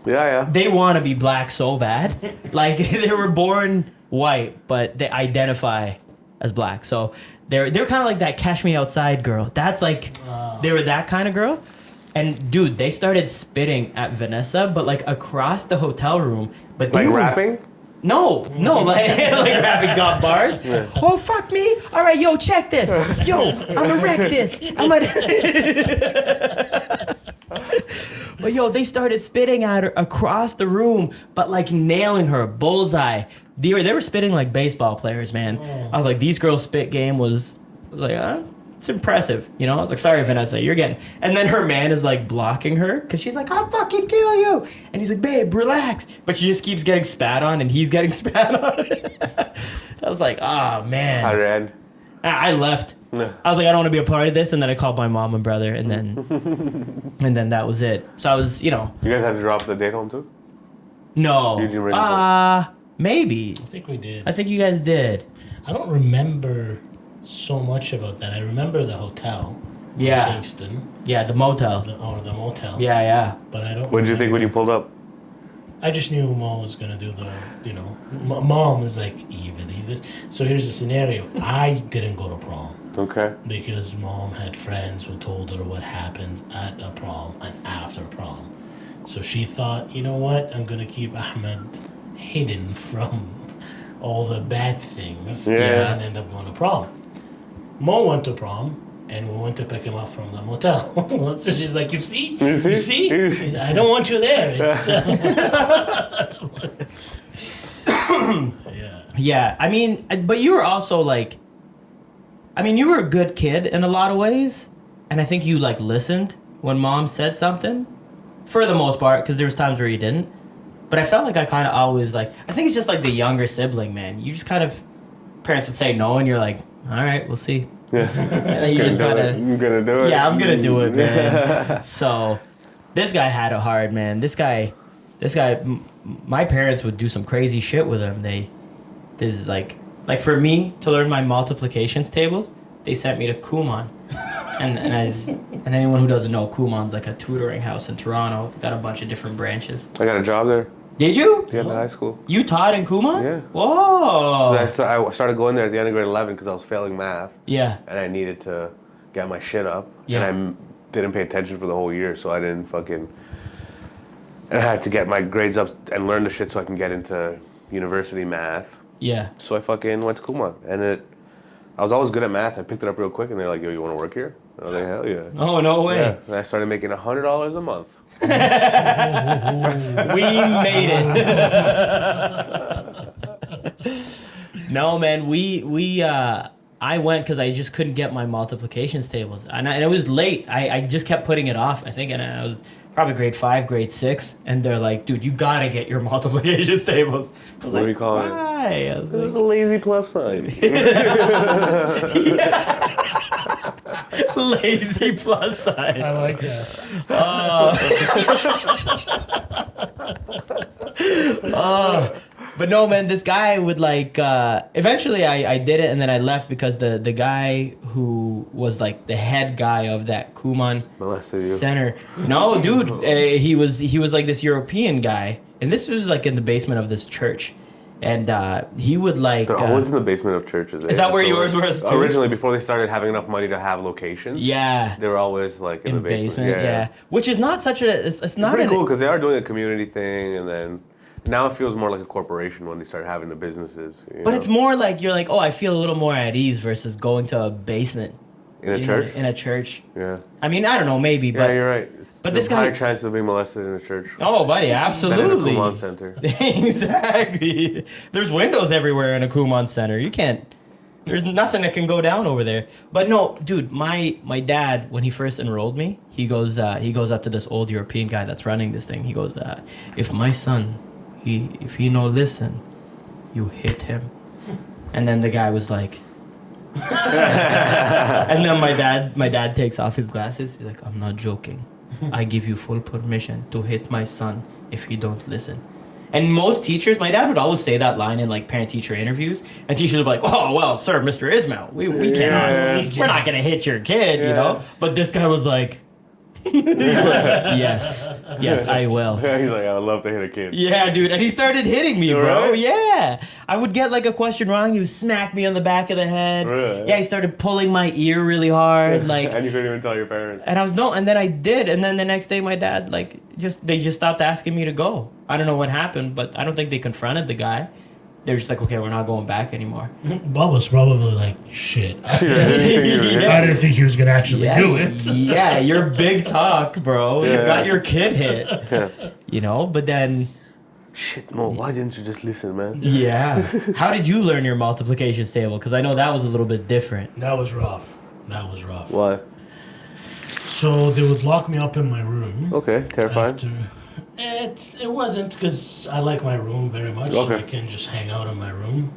yeah. they want to be black so bad. Like, they were born white, but they identify as black. So they're kind of like that Cash Me Outside girl. That's like, they were that kind of girl. And dude, they started spitting at Vanessa, but like across the hotel room. But they like rapping? No, like rapping top bars. Yeah. Oh, fuck me. All right, yo, check this. Yo, I'm gonna wreck this. But yo, they started spitting at her across the room, but like nailing her, bullseye. They were spitting like baseball players, man. Oh. I was like, these girls' spit game was like, it's impressive, you know? I was like, sorry, Vanessa, you're getting... And then her man is, like, blocking her, because she's like, I'll fucking kill you! And he's like, babe, relax! But she just keeps getting spat on, and he's getting spat on. I was like, oh, man. How did it end? I left. No. I was like, I don't want to be a part of this, and then I called my mom and brother, and then that was it. So I was, you know... You guys had to drop the date home, too? No. You didn't really maybe. I think we did. I think you guys did. I don't remember so much about that. I remember the hotel. Yeah. In Kingston. Yeah, the motel. The motel. Yeah. But I don't. What did you think when you pulled up? I just knew Mom was gonna do the, you know, Mom is like, you believe this? So here's the scenario. I didn't go to prom. Okay. Because Mom had friends who told her what happens at a prom and after prom. So she thought, you know what? I'm gonna keep Ahmed hidden from all the bad things. Yeah. And end up going to prom. Mo went to prom, and we went to pick him up from the motel. So she's like, you see? I don't want you there. It's, Yeah, I mean, but you were also like, I mean, you were a good kid in a lot of ways, and I think you like listened when Mom said something, for the most part, because there was times where you didn't. But I felt like I kind of always like, I think it's just like the younger sibling, man. You just kind of, parents would say no, and you're like, all right, we'll see. Yeah. And then you just gotta. I'm gonna do it. Yeah, I'm gonna do it, man. So, this guy had it hard, man. This guy, my parents would do some crazy shit with him. This is like for me to learn my multiplications tables, they sent me to Kumon. And anyone who doesn't know, Kumon's like a tutoring house in Toronto. Got a bunch of different branches. I got a job there. Did you? Yeah, in high school. You taught in Kumon? Yeah. Whoa. I started going there at the end of grade 11 because I was failing math. Yeah. And I needed to get my shit up. Yeah. And I didn't pay attention for the whole year, so I didn't fucking... And I had to get my grades up and learn the shit so I can get into university math. Yeah. So I fucking went to Kumon. And I was always good at math. I picked it up real quick, and they're like, yo, you want to work here? I was like, hell yeah. Oh, no way. Yeah. And I started making $100 a month. We made it. No, man, I went because I just couldn't get my multiplications tables, and it was late. I just kept putting it off. I think, and I was probably grade 5, grade 6, and they're like, "Dude, you gotta get your multiplications tables." I was What like, do you call it? Why? I was It's like, a lazy plus sign. lazy plus sign. I like that. But no, man, this guy would like. Eventually, I did it, and then I left because the guy who was like the head guy of that Kumon Molested you. center. No, dude, he was like this European guy, and this was like in the basement of this church, and he would like. They're always in the basement of churches. Is that where yours was too? Originally, before they started having enough money to have locations. Yeah. They were always like in the basement. Yeah. Which is not such a. It's not pretty cool because they are doing a community thing, and then now it feels more like a corporation when they start having the businesses. But it's more like you're like, oh, I feel a little more at ease versus going to a basement. In a church? In a church. Yeah. I mean, I don't know, maybe, but. Yeah, you're right. But this guy. Higher chance of being molested in a church. Oh, buddy, absolutely. In a Kumon Center. Exactly. There's windows everywhere in a Kumon Center. You can't. There's nothing that can go down over there. But no, dude, my dad, when he first enrolled me, he goes up to this old European guy that's running this thing. He goes, if my son, if he no listen, you hit him. And then the guy was like, and then my dad takes off his glasses. He's like, I'm not joking. I give you full permission to hit my son if he don't listen. And most teachers, my dad would always say that line in like parent-teacher interviews, and teachers would be like, "Oh well, sir, Mr. Ismail, we cannot, we're not gonna hit your kid, you know." But this guy was like, he's like, yes, I will. Yeah, he's like, I would love to hit a kid. Yeah, dude, and he started hitting me, bro. Right? Yeah, I would get like a question wrong, he would smack me on the back of the head. Really? Yeah, he started pulling my ear really hard, like. And you couldn't even tell your parents. And I was and then I did, and then the next day my dad they just stopped asking me to go. I don't know what happened, but I don't think they confronted the guy. They're just like, okay, we're not going back anymore. Bob was probably like, shit. I didn't think he was going to actually do it. Yeah, you're big talk, bro. Yeah. You got your kid hit. Yeah. You know, but then... Shit, Mo, why didn't you just listen, man? Yeah. How did you learn your multiplications table? Because I know that was a little bit different. That was rough. Why? So they would lock me up in my room. Okay, terrifying. It wasn't because I like my room very much. Okay. So I can just hang out in my room.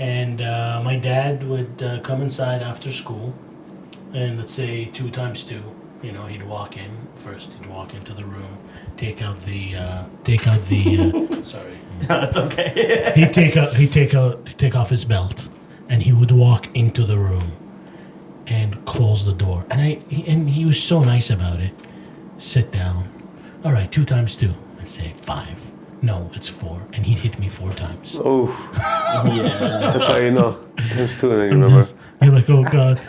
And my dad would come inside after school, and let's say 2 times 2. You know, he'd walk in first. He'd walk into the room, take out the. Sorry. No, that's okay. He'd take off his belt, and he would walk into the room, and close the door. And he was so nice about it. Sit down. All right, 2 times 2. I say 5. No, it's 4. And he'd hit me 4 times. Oh. Yeah. That's how you know. Times 2 and then you remember. You're like, oh, God.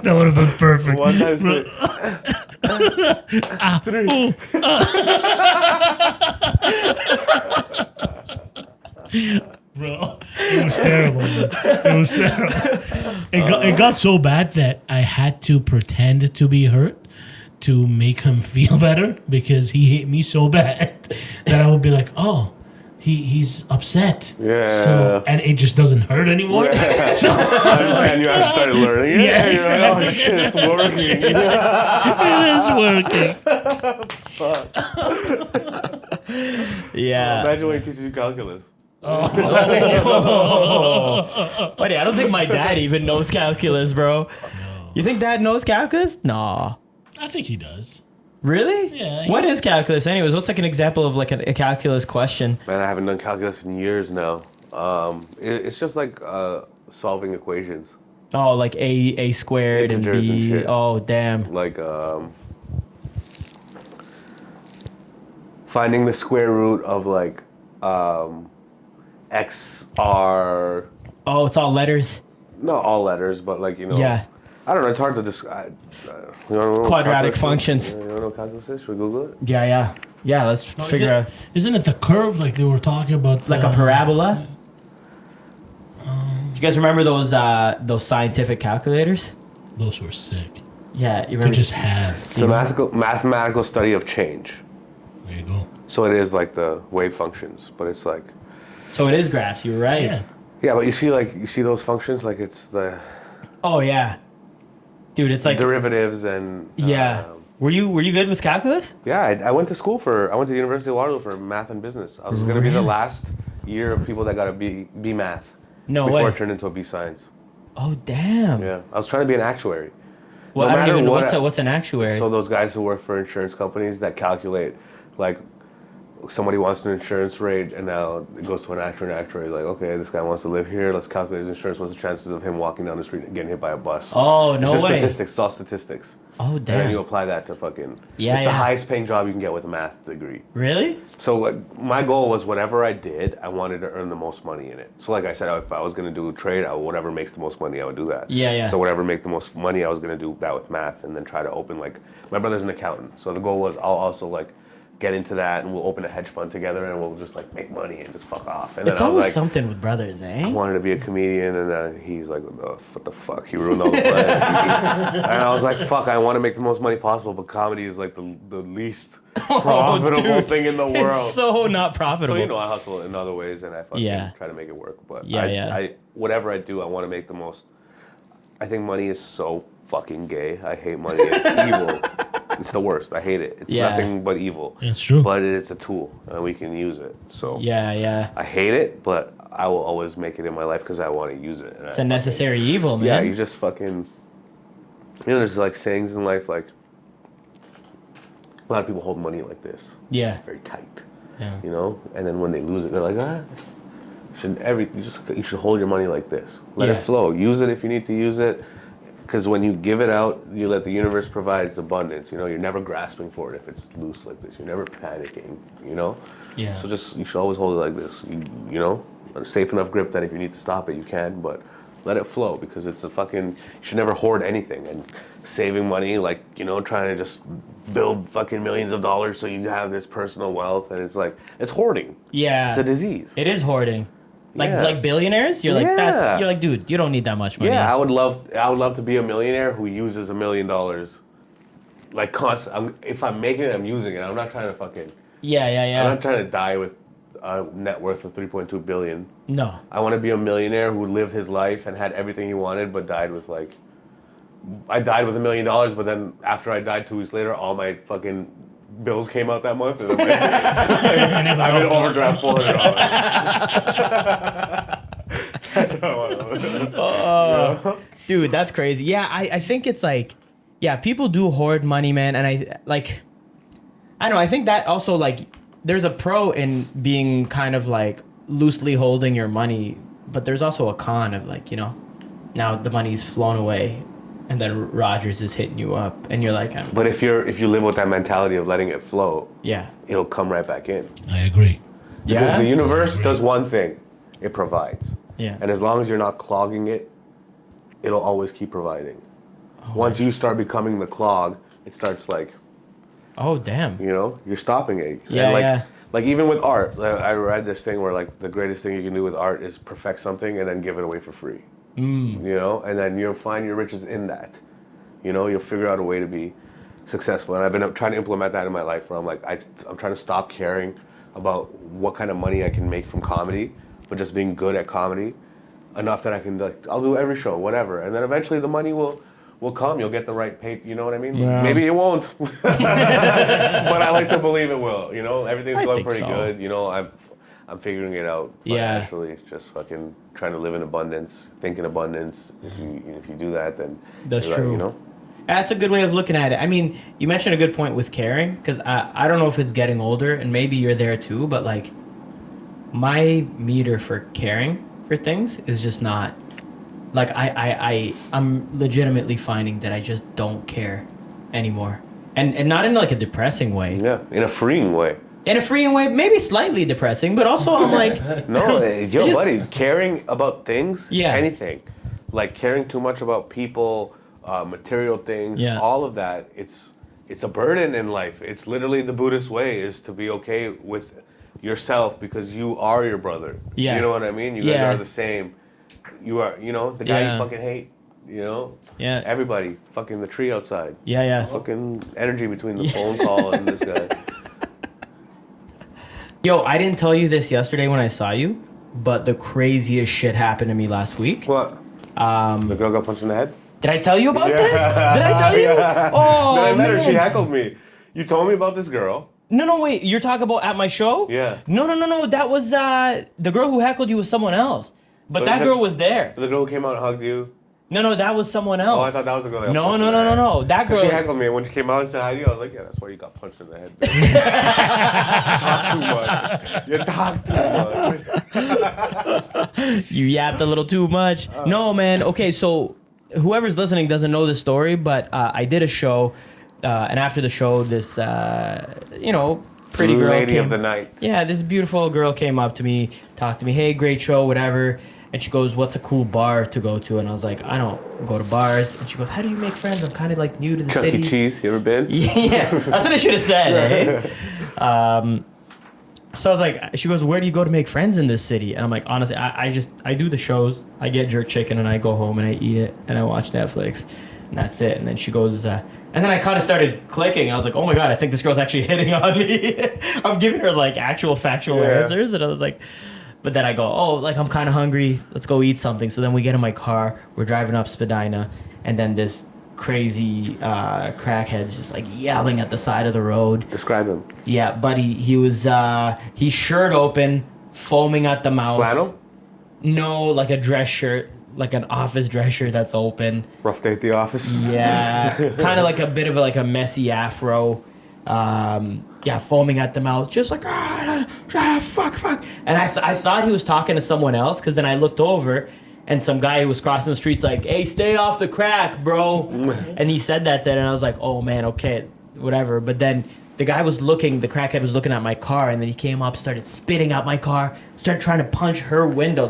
That would have been perfect. 1 times 3. Bro, it was terrible. Man. It was terrible. It got so bad that I had to pretend to be hurt to make him feel better because he hit me so bad that I would be like, oh, he's upset. Yeah. So, and it just doesn't hurt anymore. Yeah. So, And you actually started learning it. Yeah, And you're like, oh exactly. shit, it's working. it is working. Yeah. Imagine when he teaches you calculus. Buddy, I don't think my dad even knows calculus, bro. No. You think dad knows calculus? Nah. I think he does. Really? Yeah. What is calculus anyways? What's like an example of like a calculus question? Man, I haven't done calculus in years now. It's just like solving equations. Oh, like a squared and Integers and b. shit. Oh, damn. Like finding the square root of like x, r. Oh, it's all letters. Not all letters, but like, you know. Yeah. I don't know. It's hard to describe. You know what Quadratic calculus is? functions. You don't know what calculus is? Should we Google it? Yeah. Let's No, figure out. Isn't it the curve like they were talking about? Like a parabola. Do you guys remember those scientific calculators? Those were sick. Yeah, you They remember? just had. It's a mathematical study of change. There you go. So it is like the wave functions, but it's like. So it is graphs. You're right. Yeah. Yeah, but you see those functions, like it's the Oh yeah, dude, it's like derivatives and. yeah. Were you good with calculus? Yeah, I went to the University of Waterloo for math and business. I was going to be the last year of people that got a B math. No before way. it turned into a B science. Oh damn. Yeah, I was trying to be an actuary. Well, No I don't matter even know what what's an actuary. So those guys who work for insurance companies that calculate, like, somebody wants an insurance rate, and now it goes to an actuary. Like, okay, this guy wants to live here. Let's calculate his insurance. What's the chances of him walking down the street and getting hit by a bus? Oh no it's just way. statistics. It's all statistics. Oh And then damn. you apply that to fucking. Yeah, It's the yeah. highest paying job you can get with a math degree. Really? So like, my goal was whatever I did, I wanted to earn the most money in it. So like I said, if I was going to do a trade, whatever makes the most money, I would do that. Yeah. So whatever make the most money, I was going to do that with math, and then try to open, like, my brother's an accountant. So the goal was I'll also like get into that, and we'll open a hedge fund together, and we'll just like make money and just fuck off. And It's then I was always like, something with brothers, I eh? wanted to be a comedian, and then he's like, oh, what the fuck? He ruined all the plans. And I was like, fuck, I want to make the most money possible, but comedy is like the least profitable dude, thing in the world. It's so not profitable. So, you know, I hustle in other ways, and I fucking Yeah. try to make it work. But Yeah. I whatever I do, I want to make the most. I think money is so fucking gay. I hate money. It's evil. It's the worst. I hate it. It's Yeah. nothing but evil. It's true. But it's a tool, and we can use it. So Yeah. I hate it, but I will always make it in my life because I want to use it. And It's a necessary evil, man. Yeah, you just fucking. You know, there's like sayings in life, like a lot of people hold money like this, Yeah. very tight. Yeah. You know, and then when they lose it, they're like, you should hold your money like this. Let Yeah. it flow. Use it if you need to use it. Because when you give it out, you let the universe provide its abundance. You know, you're never grasping for it if it's loose like this. You're never panicking. You know. Yeah. So you should always hold it like this. You know, a safe enough grip that if you need to stop it, you can. But let it flow, because it's you should never hoard anything. And saving money, like, you know, trying to just build fucking millions of dollars so you have this personal wealth, and it's hoarding. Yeah. It's a disease. It is hoarding. Yeah. Like billionaires, you're like Yeah. you're like, dude, you don't need that much money. Yeah, I would love to be a millionaire who uses $1 million, like constant. If I'm making it, I'm using it. I'm not trying to fucking. Yeah. I'm not trying to die with a net worth of 3.2 billion. No. I want to be a millionaire who lived his life and had everything he wanted, but died with like. I died with $1 million, but then after I died 2 weeks later, all my fucking bills came out that month, and I've been overdraft $400. That's how I want it. Dude, that's crazy. Yeah, I think it's like, yeah, people do hoard money, man. And I don't know, I think that also, like, there's a pro in being kind of like loosely holding your money, but there's also a con of like, you know, now the money's flown away and then Rogers is hitting you up and you're like, But if you live with that mentality of letting it flow, yeah. it'll come right back in. I agree. Because Yeah? the universe does one thing, it provides. Yeah. And as long as you're not clogging it, it'll always keep providing. Once you start becoming the clog, it starts like, Oh, damn. you know, you're stopping it. Yeah, and like, yeah. Like even with art, I read this thing where like the greatest thing you can do with art is perfect something and then give it away for free. You know, and then you'll find your riches in that. You know, you'll figure out a way to be successful. And I've been trying to implement that in my life where I'm like, I'm trying to stop caring about what kind of money I can make from comedy, but just being good at comedy enough that I can, like, I'll do every show, whatever. And then eventually the money will come. You'll get the right pay. You know what I mean? Yeah. Maybe it won't, but I like to believe it will. You know, everything's I going think pretty so. good. You know, I'm figuring it out. Yeah. Actually, just fucking trying to live in abundance, think in abundance. If you do that, then That's you're true. you know. That's a good way of looking at it. I mean, you mentioned a good point with caring, because I don't know if it's getting older, and maybe you're there too, but like my meter for caring for things is just not like I'm legitimately finding that I just don't care anymore, and not in like a depressing way. Yeah, in a freeing way. In a freeing way, maybe slightly depressing, but also I'm like, No, yo, buddy, caring about things, Yeah. anything, like caring too much about people, material things, Yeah. all of that. It's a burden in life. It's literally the Buddhist way is to be okay with yourself because you are your brother. Yeah. You know what I mean? You Yeah. guys are the same. You are, the guy Yeah. you fucking hate. Yeah. Everybody, fucking the tree outside. yeah. Fucking energy between the phone call and this guy. Yo, I didn't tell you this yesterday when I saw you, but the craziest shit happened to me last week. What? The girl got punched in the head? Did I tell you about this? Did I tell you? Oh, Then I met her. man. She heckled me. You told me about this girl. No, wait. You're talking about at my show? Yeah. No. That was the girl who heckled you was someone else. But that girl was there. The girl who came out and hugged you. No, that was someone else. Oh, I thought that was the girl that got No. punched in the head. That girl. She heckled me, and when she came out and said hi to you, I was like, yeah, that's why you got punched in the head. You talk too much. You yapped a little too much. No, man. Okay, so whoever's listening doesn't know the story, but I did a show, and after the show, this, pretty girl Lady came. of the night. Yeah, this beautiful girl came up to me, talked to me. Hey, great show, whatever. And she goes, "What's a cool bar to go to?" And I was like, "I don't go to bars." And she goes, "How do you make friends? I'm kind of like new to the Chuck city." E. Cheese, you ever been? Yeah, that's what I should have said. Eh? So I was like, she goes, "Where do you go to make friends in this city?" And I'm like, honestly, I do the shows. I get jerk chicken and I go home and I eat it and I watch Netflix, and that's it. And then she goes, and then I kind of started clicking. And I was like, oh my God, I think this girl's actually hitting on me. I'm giving her like actual factual answers, and I was like. But then I go, oh, like I'm kind of hungry. Let's go eat something. So then we get in my car. We're driving up Spadina, and then this crazy crackhead's just like yelling at the side of the road. Describe him. Yeah, buddy. He was he's shirt open, foaming at the mouth. Flannel? No, like a dress shirt, like an office dress shirt that's open. Rough day at the office? Yeah, kind of like a bit of like a messy afro. Foaming at the mouth, just like fuck. And I thought he was talking to someone else, because then I looked over, and some guy who was crossing the street's like, "Hey, stay off the crack, bro." And he said that then, and I was like, "Oh man, okay, whatever." But then the crackhead was looking at my car, and then he came up, started spitting out my car, started trying to punch her window,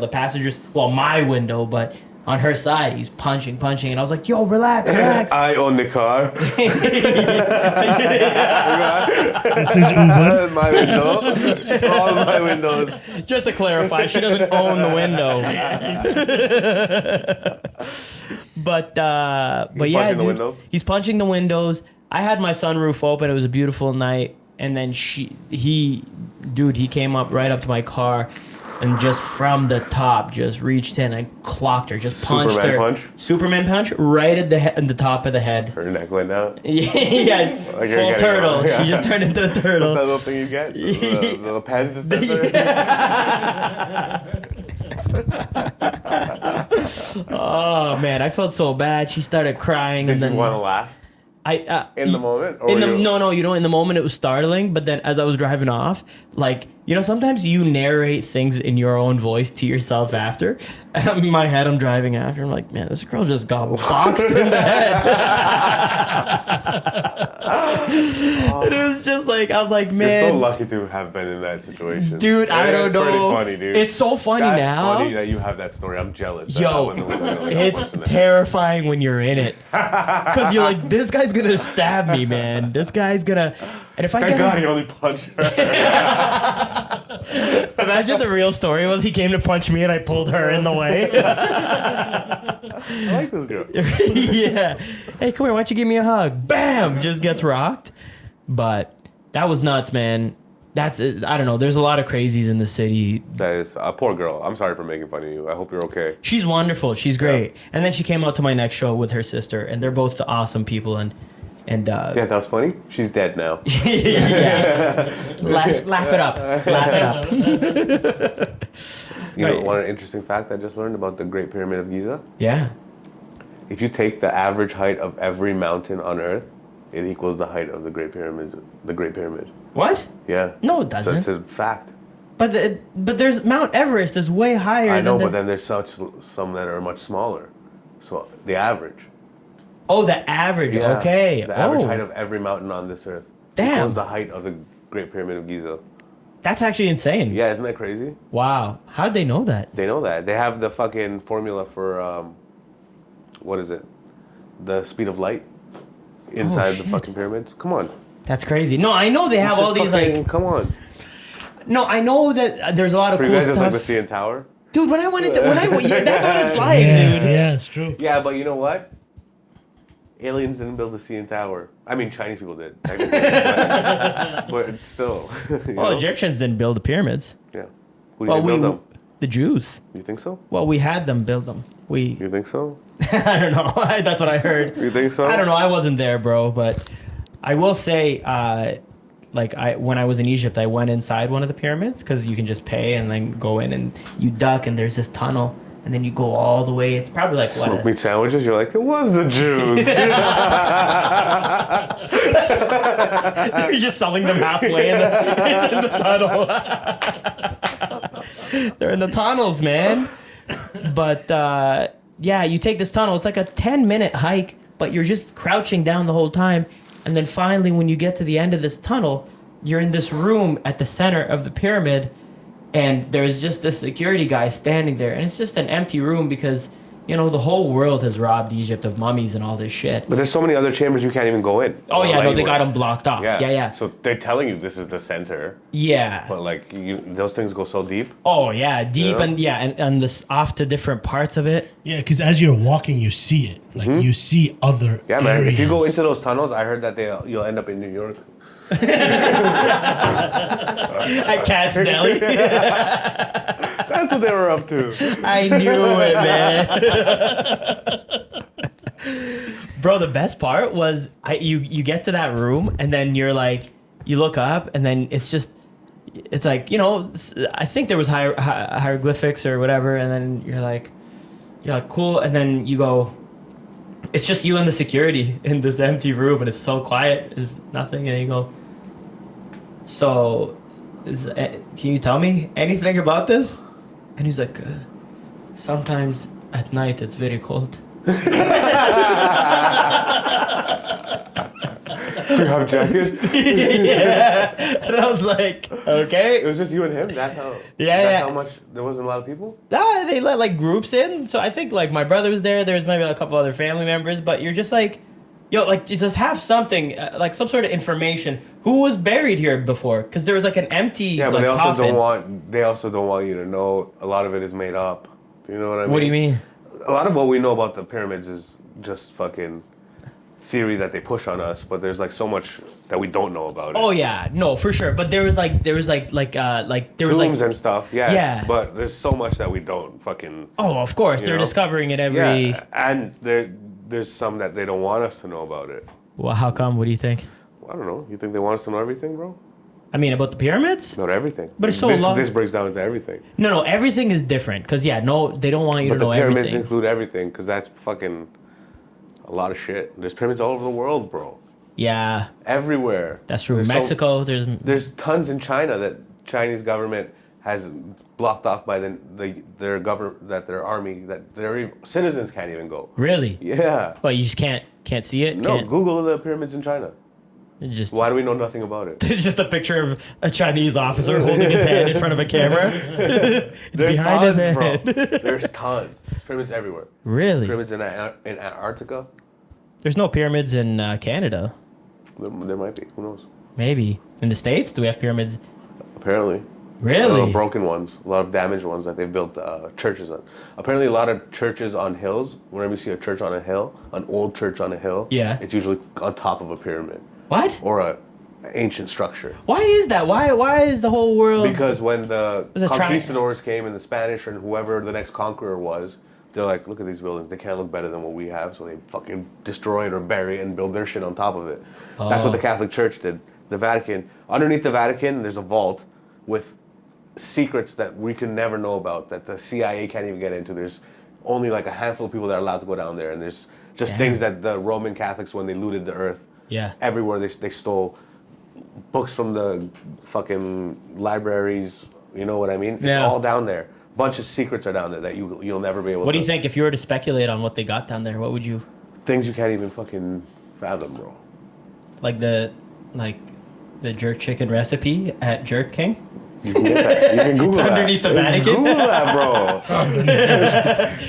my window, but on her side, he's punching, and I was like, "Yo, relax." I own the car. This is Uber. My window. All my windows. Just to clarify, she doesn't own the window. but yeah, punching the dude, windows? he's punching the windows. I had my sunroof open. It was a beautiful night, and then he came up right up to my car. And just from the top, just reached in and clocked her, just punched Superman her. punch? Superman punch right at the top of the head. Her neck went down. Yeah, Like you're full getting turtle. one, yeah. She just turned into a What's turtle. that little thing you get? The little Pez dispenser? Oh man, I felt so bad. She started crying, Did and then you want to laugh in the moment? Or in the in the moment it was startling, but then as I was driving off, like, sometimes you narrate things in your own voice to yourself after. And in my head, I'm driving after. I'm like, man, this girl just got boxed in the head. And it was just like, I was like, man. You're so lucky to have been in that situation. Dude, I don't know. It's pretty funny, dude. It's so funny That's now. funny that you have that story. I'm jealous. It's terrifying when you're in it. Because you're like, this guy's going to stab me, man. This guy's going to... And if I Thank get God he only punched her. Imagine the real story was he came to punch me and I pulled her in the way. I like this girl. Yeah. Hey, come here. Why don't you give me a hug? Bam! Just gets rocked. But that was nuts, man. That's it. I don't know. There's a lot of crazies in the city. That is a poor girl. I'm sorry for making fun of you. I hope you're okay. She's wonderful. She's great. Yeah. And then she came out to my next show with her sister, and they're both awesome people. And And Yeah, that was funny. She's dead now. yeah, laugh it up, laugh it up. You know, Right. one interesting fact I just learned about the Great Pyramid of Giza. Yeah. If you take the average height of every mountain on Earth, it equals the height of the Great Pyramid. The Great Pyramid. What? Yeah. No, it So doesn't. it's a fact. But there's Mount Everest is way higher. I know, than but then there's some that are much smaller. So the average. oh, the average. Yeah, Okay. The average Oh, height of every mountain on this Earth Damn. equals the height of the Great Pyramid of Giza. that's actually insane. Yeah, isn't that crazy? Wow. How'd they know that? They know that. They have the fucking formula for what is it? The speed of light inside the shit. fucking pyramids. Come on. That's crazy. No, I know they have all these like. Come on. No, I know that there's a lot of For cool you guys, it's like the stuff. CN Tower. Dude, when I went into yeah, that's what it's like, Yeah, dude. yeah, it's true. Yeah, but you know what? Aliens didn't build the CN Tower. I mean, Chinese people did, technically. but it's still. you Well, know? Egyptians didn't build the pyramids. Yeah. Who Well, did build them? the Jews. You think so? Well, we had them build them. We. You think so? I don't know. That's what I heard. You think so? I don't know. I wasn't there, bro. But I will say, when I was in Egypt, I went inside one of the pyramids because you can just pay and then go in and you duck and there's this tunnel and then you go all the way. It's probably like what? Smoke meat sandwiches. You're like, it was the Jews. You're just selling them halfway and it's in the tunnel. They're in the tunnels, man. But yeah, you take this tunnel. It's like a 10-minute hike, but you're just crouching down the whole time. And then finally, when you get to the end of this tunnel, you're in this room at the center of the pyramid, and there's just this security guy standing there. And it's just an empty room because, you know, the whole world has robbed Egypt of mummies and all this shit. But there's so many other chambers you can't even go in. Oh, yeah, no, they Anywhere. got them blocked off. Yeah. So they're telling you this is the center, Yeah. but like those things go so deep. Oh, yeah, deep Yeah. and this off to different parts of it. Yeah, because as you're walking, you see it. Like you see other Yeah, man. areas. If you go into those tunnels, I heard that you'll end up in New York. At Cat's Deli. That's what they were up to. I knew it, man. Bro, the best part was you get to that room and then you're like, you look up and then it's like, you know, I think there was hieroglyphics or whatever, and then you're like cool, and then you go, it's just you and the security in this empty room and it's so quiet, there's nothing, and you go, so can you tell me anything about this? And he's like, sometimes at night it's very cold. You have jacket? Yeah. And I was like, It okay. was just you and him? That's how. Yeah, That's yeah. how much. There wasn't a lot of people? Nah, they let like groups in. So I think like my brother was there. There was maybe a couple other family members. But you're just like, yo, like just have something, like some sort of information. Who was buried here before? Because there was like an empty Yeah, but like, they also coffin. don't want. They also don't want you to know. A lot of it is made up. Do you know what I mean? What do you mean? A lot of what we know about the pyramids is just fucking theory that they push on us. But there's like so much that we don't know about it. Oh yeah, no, for sure. But there was like there was tombs like and stuff. Yes, Yeah. But there's so much that we don't fucking. oh, of course You they're know? discovering it every. Yeah, and there's some that they don't want us to know about it. Well, how come? What do you think? I don't know. You think they want us to know everything, bro? I mean, about the pyramids? Not everything. But it's so this, long. This breaks down into everything. No, everything is different. Cause yeah, no, they don't want you But to the know pyramids everything. include everything, because that's fucking a lot of shit. There's pyramids all over the world, bro. Yeah, Everywhere. that's true. There's Mexico, there's tons in China that Chinese government has blocked off by their government, that their army, that their citizens can't even go. really. Yeah. But you just can't see it. No, Can't, Google the pyramids in China. it's just Why do we know nothing about it? it's just a picture of a Chinese officer holding his hand in front of a camera. It's There's behind his tons, head. bro. There's tons. There's pyramids everywhere. Really? Pyramids in Antarctica. There's no pyramids in Canada. There might be. Who knows? Maybe in the States. Do we have pyramids? Apparently. Really? Broken ones, a lot of damaged ones that they built churches on. Apparently, a lot of churches on hills. Whenever you see a church on a hill, an old church on a hill, Yeah. it's usually on top of a pyramid What? or a ancient structure. Why is that? Why is the whole world? Because when the Is it conquistadors came and the Spanish and whoever the next conqueror was, They're like, look at these buildings. They can't look better than what we have, so they fucking destroy it or bury it and build their shit on top of it. That's what the Catholic Church did. The Vatican, underneath the Vatican, there's a vault with secrets that we can never know about, that the CIA can't even get into. There's only like a handful of people that are allowed to go down there, and there's just things that the Roman Catholics, when they looted the earth, everywhere they stole books from the fucking libraries. You know what I mean? It's all down there. Bunch of secrets are down there that you'll never be able to. What do you think if you were to speculate on what they got down there? What would you? Things you can't even fucking fathom, bro. Like the jerk chicken recipe at Jerk King? You can get that. You can Google It's that. underneath the Vatican. Google that, bro.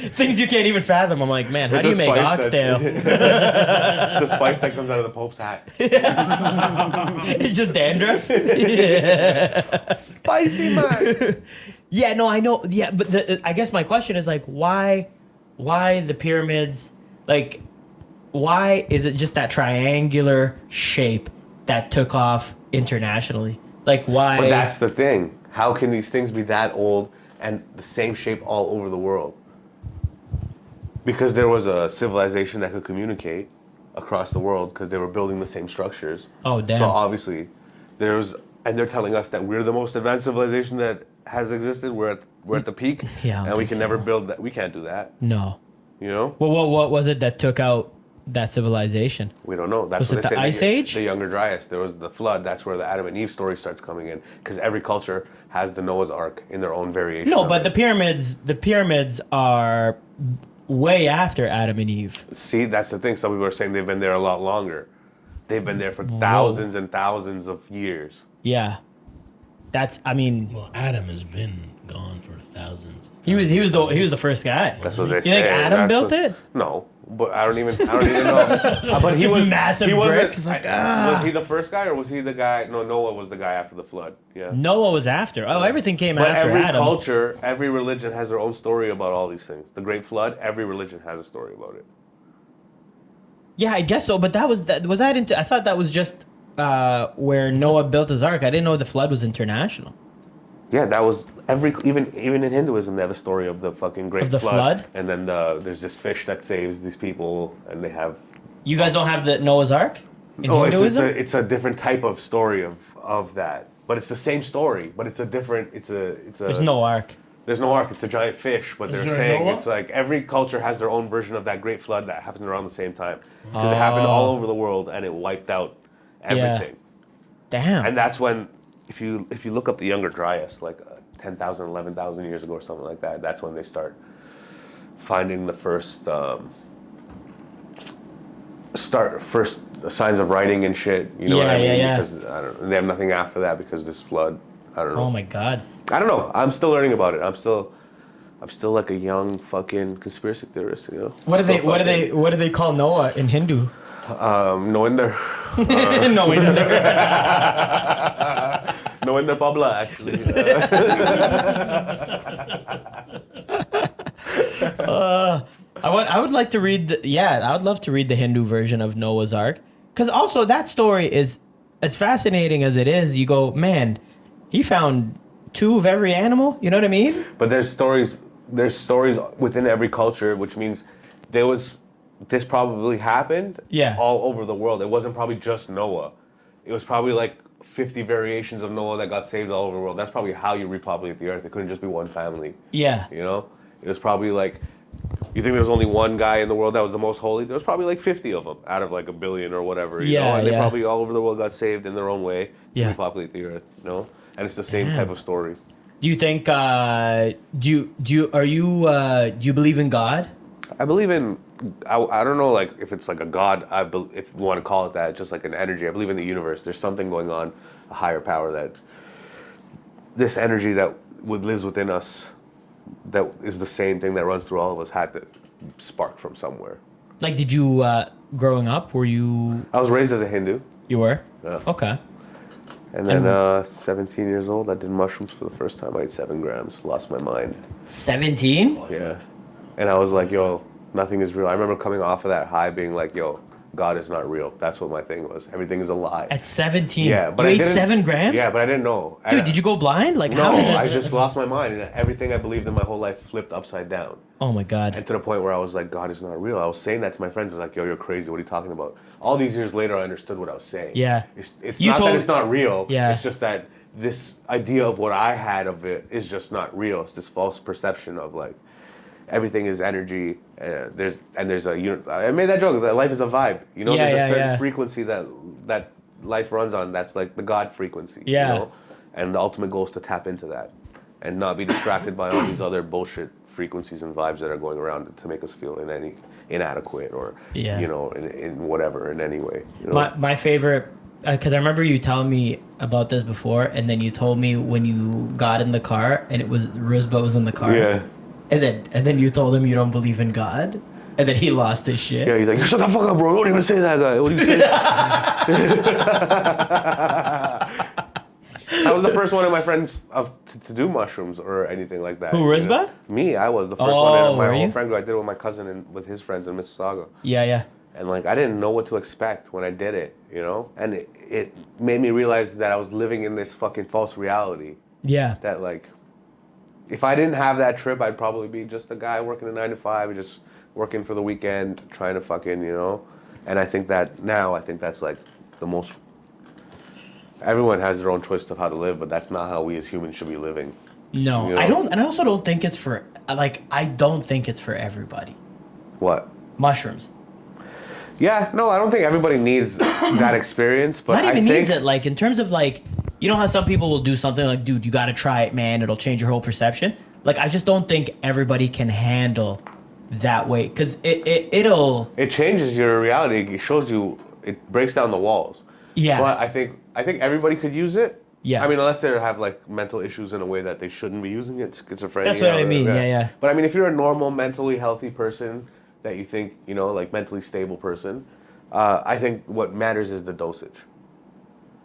Things you can't even fathom. I'm like, man, how do you make oxtail? The spice that comes out of the Pope's hat. It's just dandruff. Spicy, man. Yeah, no, I know. Yeah, but I guess my question is like, why the pyramids? Like, why is it just that triangular shape that took off internationally? Like, why? But that's the thing. How can these things be that old and the same shape all over the world? Because there was a civilization that could communicate across the world because they were building the same structures. Oh, damn. So obviously, and they're telling us that we're the most advanced civilization that has existed. We're at the peak, and we can never build that. We can't do that. No. You know? Well, what was it that took out that civilization? We don't know. That's Was what it they the say Ice Age? The Younger Dryas. There was the flood. That's where the Adam and Eve story starts coming in. Because every culture has the Noah's Ark in their own variation. No, but the pyramids are way after Adam and Eve. See, that's the thing. Some people are saying they've been there a lot longer. They've been there for thousands and thousands of years. Yeah. Well, Adam has been gone for thousands. He was the first guy. That's what they say. You think Adam built it? No, but I don't even know. But Just massive bricks. Was he the first guy, or was he the guy? No, Noah was the guy after the flood. Yeah. Noah was after. Oh, everything came But after every Adam. culture, every religion has their own story about all these things. The Great Flood, every religion has a story about it. Yeah, I guess so. But I thought that was just where Noah built his ark. I didn't know the flood was international. Yeah, that was even in Hinduism, they have a story of the fucking Great flood. And then there's this fish that saves these people, and they have. You guys don't have the Noah's Ark in Hinduism? It's a different type of story of that, but it's the same story, but it's a different. It's a. There's no ark. There's no ark. It's a giant fish, but they're saying it's like every culture has their own version of that great flood that happened around the same time because it happened all over the world and it wiped out everything. Damn. And that's when, if you look up the Younger Dryas, like 10,000, 11,000 years ago or something like that, that's when they start finding the first signs of writing and shit. You know what I mean? Yeah. Because they have nothing after that because this flood. I don't know. Oh my God. I don't know. I'm still learning about it. I'm still like a young fucking conspiracy theorist, you know. What do they call Noah in Hindu? Noinder. Noinder. Noinder Pabla, actually. I would like to read. I would love to read the Hindu version of Noah's Ark, because also that story is as fascinating as it is. You go, man, he found 2 of every animal. You know what I mean? But there's stories within every culture, which means this probably happened all over the world. It wasn't probably just Noah. It was probably like 50 variations of Noah that got saved all over the world. That's probably how you repopulate the earth. It couldn't just be one family. Yeah. You know? It was probably like, you think there was only one guy in the world that was the most holy? There was probably like 50 of them out of like a billion or whatever, you know? And they probably all over the world got saved in their own way to repopulate the earth, you know? And it's the same type of story. Do you think, do you believe in God? I believe in, I don't know, like if it's like a God, if you want to call it that, just like an energy. I believe in the universe. There's something going on, a higher power, that this energy that lives within us, that is the same thing that runs through all of us, had to spark from somewhere. Like, did you, growing up, were you... I was raised as a Hindu. You were? Yeah. Okay. And then 17 years old, I did mushrooms for the first time. I ate 7 grams, lost my mind. 17? Yeah. And I was like, yo, nothing is real. I remember coming off of that high being like, yo, God is not real. That's what my thing was. Everything is a lie. At 17, Yeah, but you I ate didn't- 7 grams? Yeah, but I didn't know. Dude, did you go blind? Like, No, how did you... I just lost my mind, and everything I believed in my whole life flipped upside down. Oh my God. And to the point where I was like, God is not real. I was saying that to my friends. I was like, yo, you're crazy. What are you talking about? All these years later, I understood what I was saying. Yeah. It's You not told- that it's not real. Yeah. It's just that this idea of what I had of it is just not real. It's this false perception of like, everything is energy. There's a unit. I made that joke that life is a vibe. You know, Yeah, there's yeah, a certain yeah. frequency that life runs on. That's like the God frequency. Yeah. You know? And the ultimate goal is to tap into that and not be distracted by all these other bullshit frequencies and vibes that are going around to make us feel inadequate or Yeah. you know in whatever in any way. You know? My favorite, because I remember you telling me about this before, and then you told me when you got in the car and it was Rizba was in the car. Yeah. And then you told him you don't believe in God, and then he lost his shit. Yeah, he's like, shut the fuck up, bro. Don't even say that, guy. What do you say? I was the first one of my friends to do mushrooms or anything like that. Who, you know? Rizba? Me, I was the first Oh, one in my were whole you? friend group. I did it with my cousin and with his friends in Mississauga. Yeah, yeah. And like I didn't know what to expect when I did it, you know? And it made me realize that I was living in this fucking false reality. Yeah. That like if I didn't have that trip, I'd probably be just a guy working a 9 to 5 and just working for the weekend, trying to fucking, you know? And I think that's like the most everyone has their own choice of how to live, but that's not how we as humans should be living. No, You know? I don't, and I also don't think it's for I don't think it's for everybody. What? Mushrooms. Yeah, no, I don't think everybody needs that experience, but Not even I think needs it. Like in terms of like, you know how some people will do something like, dude, you got to try it, man. It'll change your whole perception. Like I just don't think everybody can handle that way because it'll. it changes your reality. It shows you. It breaks down the walls. Yeah. But I think everybody could use it. Yeah. I mean, unless they have like mental issues in a way that they shouldn't be using it, schizophrenia. That's what I or- mean. Yeah. But I mean, if you're a normal, mentally healthy person that you think, you know, like mentally stable person, I think what matters is the dosage.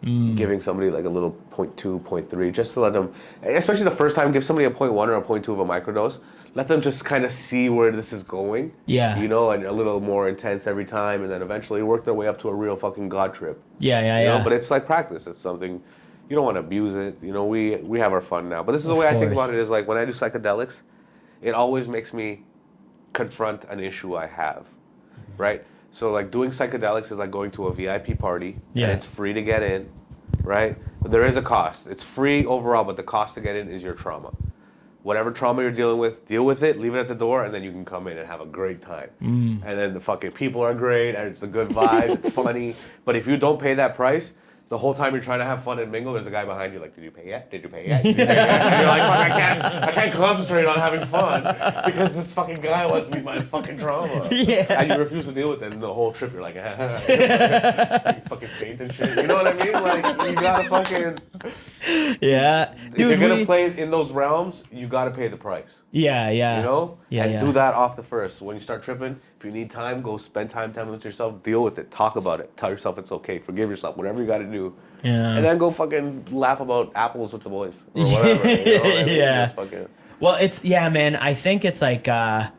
Giving somebody like a little 0.2, 0.3, just to let them, especially the first time, give somebody a 0.1 or a 0.2 of a microdose. Let them just kind of see where this is going. Yeah. You know, and a little more intense every time, and then eventually work their way up to a real fucking God trip. Yeah. You know, but it's like practice. It's something you don't want to abuse it. You know, we have our fun now. But this is the Of way I think course. about it is like when I do psychedelics, it always makes me confront an issue I have. Right? So like doing psychedelics is like going to a VIP party Yeah. and it's free to get in, right? But there is a cost. It's free overall, but the cost to get in is your trauma. Whatever trauma you're dealing with, deal with it, leave it at the door, and then you can come in and have a great time. And then the fucking people are great, and it's a good vibe, it's funny. But if you don't pay that price, the whole time you're trying to have fun and mingle, there's a guy behind you like, did you pay yet? Did you pay yet? Did you pay yet? And you're like, fuck, I can't concentrate on having fun because this fucking guy wants me my fucking trauma. Yeah. And you refuse to deal with it, and the whole trip you're like, you fucking faint and shit. You know what I mean? Like, you gotta fucking... Yeah. If Dude, you're gonna play in those realms, you gotta pay the price. Yeah. You know? Yeah. And yeah. do that off the first. So when you start tripping, if you need time, go spend time with yourself, deal with it, talk about it, tell yourself it's okay, forgive yourself, whatever you gotta do. Yeah. And then go fucking laugh about apples with the boys. Or whatever. You know what I mean? Yeah. Just fucking, Well, it's man. I think it's like, not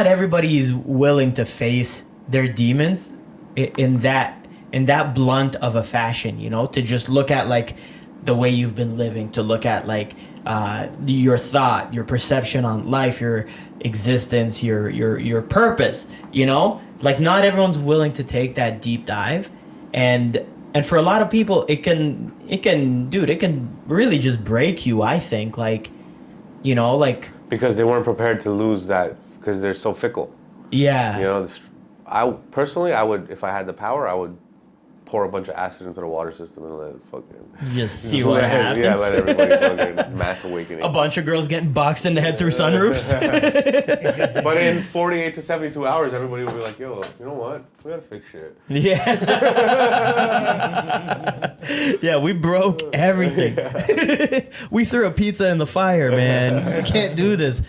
everybody's willing to face their demons in that blunt of a fashion. You know, to just look at like the way you've been living, to look at like your thought, your perception on life, your existence, your purpose. You know, like not everyone's willing to take that deep dive, and for a lot of people, it can really just break you. I think, like, you know, like because they weren't prepared to lose that because they're so fickle. yeah, You know, I would, if I had the power, I would pour a bunch of acid into the water system and let it fucking... just see what happens. Yeah, let everybody fucking mass awakening. A bunch of girls getting boxed in the head through sunroofs. But in 48 to 72 hours, everybody will be like, yo, you know what? We gotta fix shit. Yeah. Yeah, we broke everything. We threw a pizza in the fire, man. We can't do this.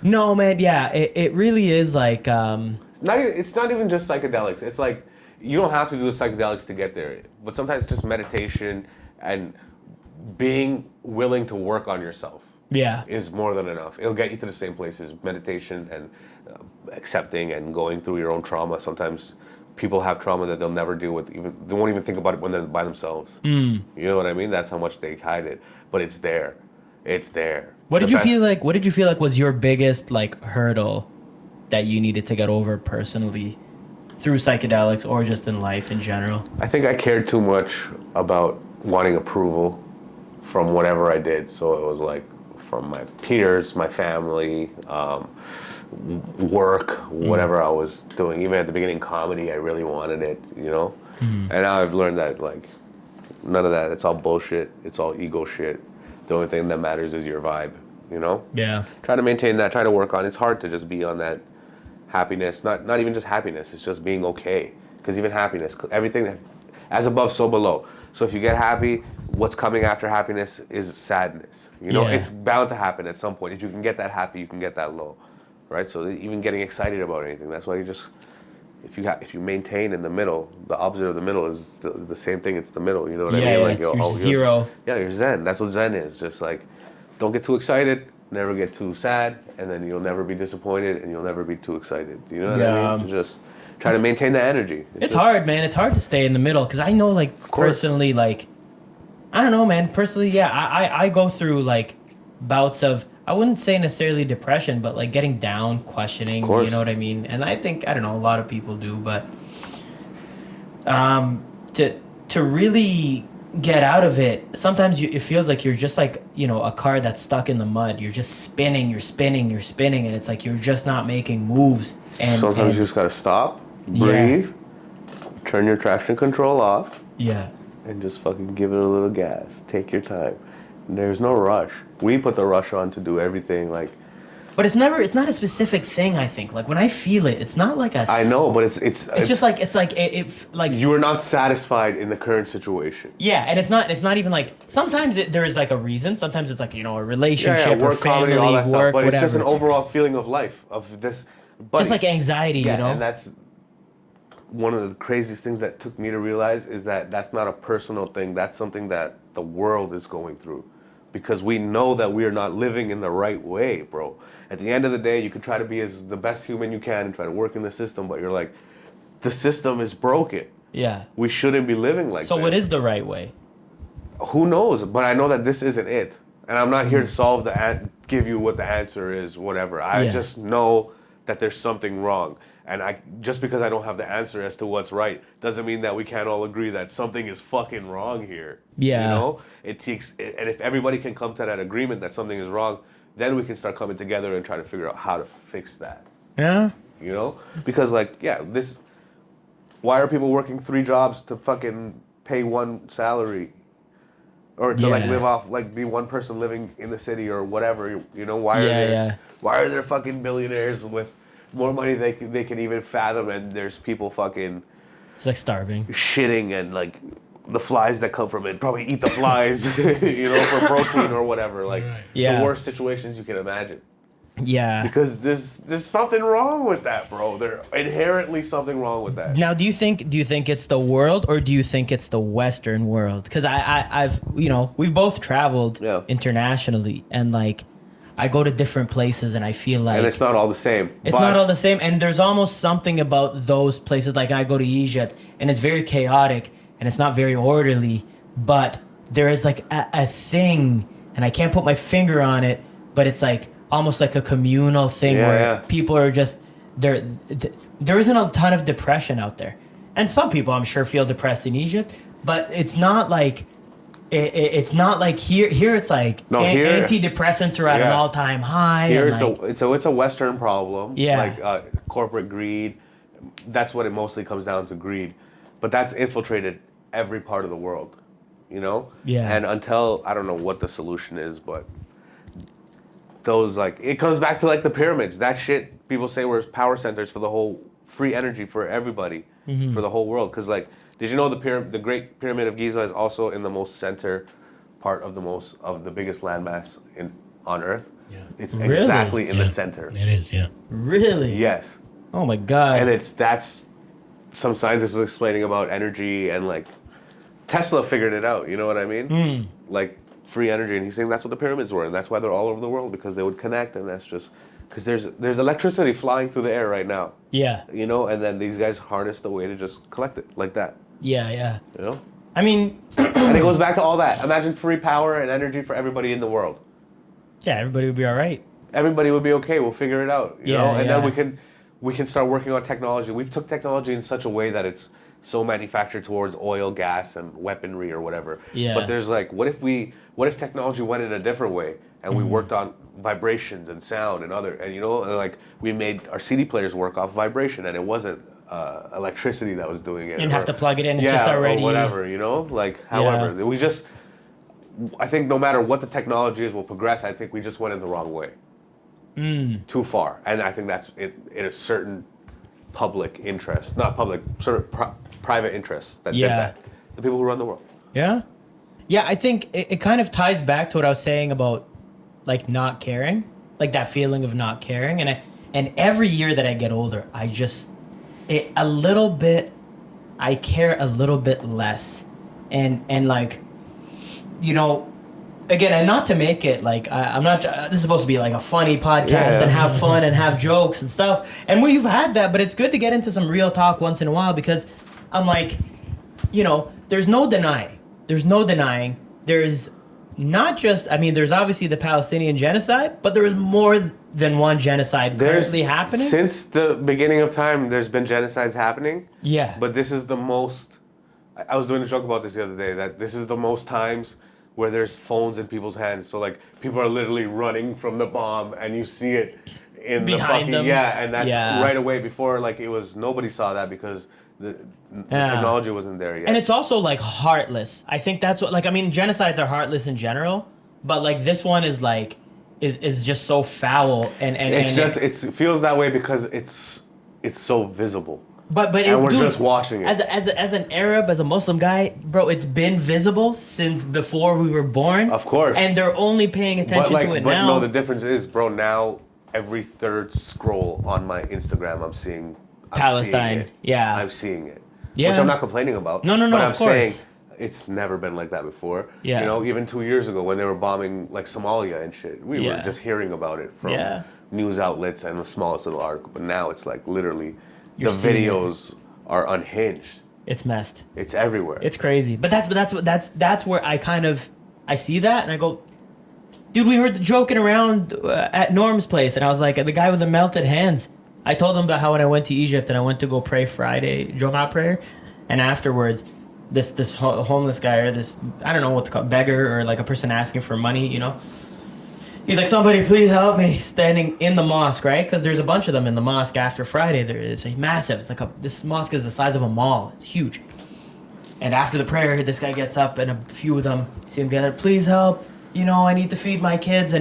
No, man, yeah, it really is like... It's not even just psychedelics. It's like, you don't have to do the psychedelics to get there. But sometimes it's just meditation and being willing to work on yourself. Yeah. is more than enough. It'll get you to the same places. Meditation and accepting and going through your own trauma. Sometimes people have trauma that they'll never deal with. Even they won't even think about it when they're by themselves. You know what I mean? That's how much they hide it. But it's there. It's there. What did you feel like? What did you feel like was your biggest like hurdle that you needed to get over personally through psychedelics or just in life in general? I think I cared too much about wanting approval from whatever I did. So it was like from my peers, my family, work, whatever I was doing. Even at the beginning, comedy, I really wanted it, you know? And now I've learned that, like, none of that. It's all bullshit. It's all ego shit. The only thing that matters is your vibe, you know? Yeah. Try to maintain that. Try to work on it. It's hard to just be on that happiness. Not even just happiness. It's just being okay. Because even happiness, everything, as above, so below. So if you get happy, what's coming after happiness is sadness. You know, Yeah. it's bound to happen at some point. If you can get that happy, you can get that low, right? So even getting excited about anything, that's why you just, if you maintain in the middle, the opposite of the middle is the same thing. It's the middle. You know what I mean? Yeah, Like you're zero. you're Zen. That's what Zen is. Just like, don't get too excited, never get too sad, and then you'll never be disappointed, and you'll never be too excited. You know what I mean? Just try to maintain that energy. It's hard, man. It's hard to stay in the middle because I know, like, personally, like, I don't know, man. Personally, yeah, I go through, like, bouts of, I wouldn't say necessarily depression, but, like, getting down, questioning, you know what I mean? And I think, I don't know, a lot of people do, but to really get out of it, sometimes it feels like you're just like, you know, a car that's stuck in the mud. You're just spinning, you're spinning, and it's like you're just not making moves. And sometimes you just gotta stop, breathe, turn your traction control off. Yeah. And just fucking give it a little gas. Take your time. There's no rush. We put the rush on to do everything, like. But it's not a specific thing. I think, like, when I feel it, it's not like a. I know, but it's just like it's like you are not satisfied in the current situation. Yeah, and it's not even like sometimes there is like a reason. Sometimes it's like, you know, a relationship work, or family, comedy, all that work, stuff. But whatever. it's just an overall feeling of life of this. Just like anxiety, you know. And that's one of the craziest things that took me to realize is that that's not a personal thing. That's something that the world is going through, because we know that we are not living in the right way, bro. At the end of the day, you can try to be as the best human you can and try to work in the system, but you're like, the system is broken. Yeah. We shouldn't be living like that. So what is the right way? Who knows? But I know that this isn't it. And I'm not here to solve give you what the answer is, whatever. I just know that there's something wrong. And just because I don't have the answer as to what's right doesn't mean that we can't all agree that something is fucking wrong here. Yeah. You know? And if everybody can come to that agreement that something is wrong, then we can start coming together and try to figure out how to fix that. Yeah. You know? Because, like, why are people working 3 jobs to fucking pay one salary? Or to, like, live off, like, be one person living in the city or whatever, you know? Why are there fucking billionaires with more money they can even fathom, and there's people fucking... It's like starving. Shitting, and, like, the flies that come from it probably eat the flies, you know, for protein or whatever. Like, the worst situations you can imagine. Yeah. Because there's something wrong with that, bro. There's inherently something wrong with that. Now, do you think it's the world, or do you think it's the Western world? Because I've, you know, we've both traveled internationally, and, like, I go to different places and I feel like... And it's not all the same. It's not all the same. And there's almost something about those places. Like, I go to Egypt and it's very chaotic and it's not very orderly. But there is like a thing, and I can't put my finger on it, but it's like almost like a communal thing where people are just... There isn't a ton of depression out there. And some people, I'm sure, feel depressed in Egypt. But it's not like... It's not like here. Here it's like antidepressants are at an all-time high. Here and it's a Western problem. Yeah. Like corporate greed. That's what it mostly comes down to, greed. But that's infiltrated every part of the world, you know? Yeah. And until, I don't know what the solution is, but those, like, it comes back to, like, the pyramids. That shit people say were power centers for the whole free energy for everybody, for the whole world. Because, like, did you know the Great Pyramid of Giza is also in the most center part of the biggest landmass on Earth? Yeah. It's exactly in the center. It is, yeah. Really? Yes. Oh my God. And that's some scientists are explaining about energy, and, like, Tesla figured it out, you know what I mean? Like, free energy, and he's saying that's what the pyramids were, and that's why they're all over the world, because they would connect, and that's just because there's electricity flying through the air right now. Yeah. You know, and then these guys harnessed a way to just collect it like that. Yeah. You know. I mean, and it goes back to all that. Imagine free power and energy for everybody in the world. Yeah, everybody would be all right. Everybody would be okay. We'll figure it out. You know, and yeah. then we can start working on technology. We've took technology in such a way that it's so manufactured towards oil, gas, and weaponry or whatever. Yeah. But there's like, what if technology went in a different way and we worked on vibrations and sound and you know, like we made our CD players work off vibration, and it wasn't electricity that was doing it. You didn't have to plug it in. It's just already. Or whatever, you know, like however I think no matter what the technology is, will progress. I think we just went in the wrong way. Too far, and I think that's in a certain public interest, not public, sort of private interest that did that. The people who run the world. Yeah. I think it kind of ties back to what I was saying about like not caring, like that feeling of not caring, and every year that I get older, I care a little bit less, and like, you know. Again, and not to make it like I'm not. This is supposed to be like a funny podcast and have fun and have jokes and stuff. And we've had that, but it's good to get into some real talk once in a while, because I'm like, you know, there's no denying. There's not just. I mean, there's obviously the Palestinian genocide, but there is more than one genocide currently happening. Since the beginning of time, there's been genocides happening. Yeah. But this is the most. I was doing a joke about this the other day, that this is the most times where there's phones in people's hands. So like people are literally running from the bomb, and you see it in behind the fucking them. and that's right away. Before, like, it was nobody saw that because the technology wasn't there yet. And it's also like heartless. I think that's what, like, I mean, genocides are heartless in general, but like this one is like is just so foul and it feels that way because it's so visible. But we're just watching it. As an Arab, as a Muslim guy, bro, it's been visible since before we were born. Of course. And they're only paying attention to it now. But no, the difference is, bro, now every third scroll on my Instagram, I'm seeing Palestine. Yeah. I'm seeing it. Yeah. Which I'm not complaining about. No, but of I'm course. saying it's never been like that before. Yeah. You know, even 2 years ago when they were bombing like Somalia and shit, we were just hearing about it from news outlets and the smallest little article. But now it's like literally the videos are unhinged. It's messed. It's everywhere. It's crazy. But that's where I see that and I go, dude, we were joking around at Norm's place, and I was like, the guy with the melted hands. I told him about how when I went to Egypt and I went to go pray Friday, Jumu'ah prayer, and afterwards, this homeless guy, or this, I don't know what to call it, beggar, or like a person asking for money, you know. He's like, somebody please help me, standing in the mosque, right? Because there's a bunch of them in the mosque after Friday. There is a massive, it's like this mosque is the size of a mall. It's huge. And after the prayer, this guy gets up and a few of them see him together, please help, you know, I need to feed my kids.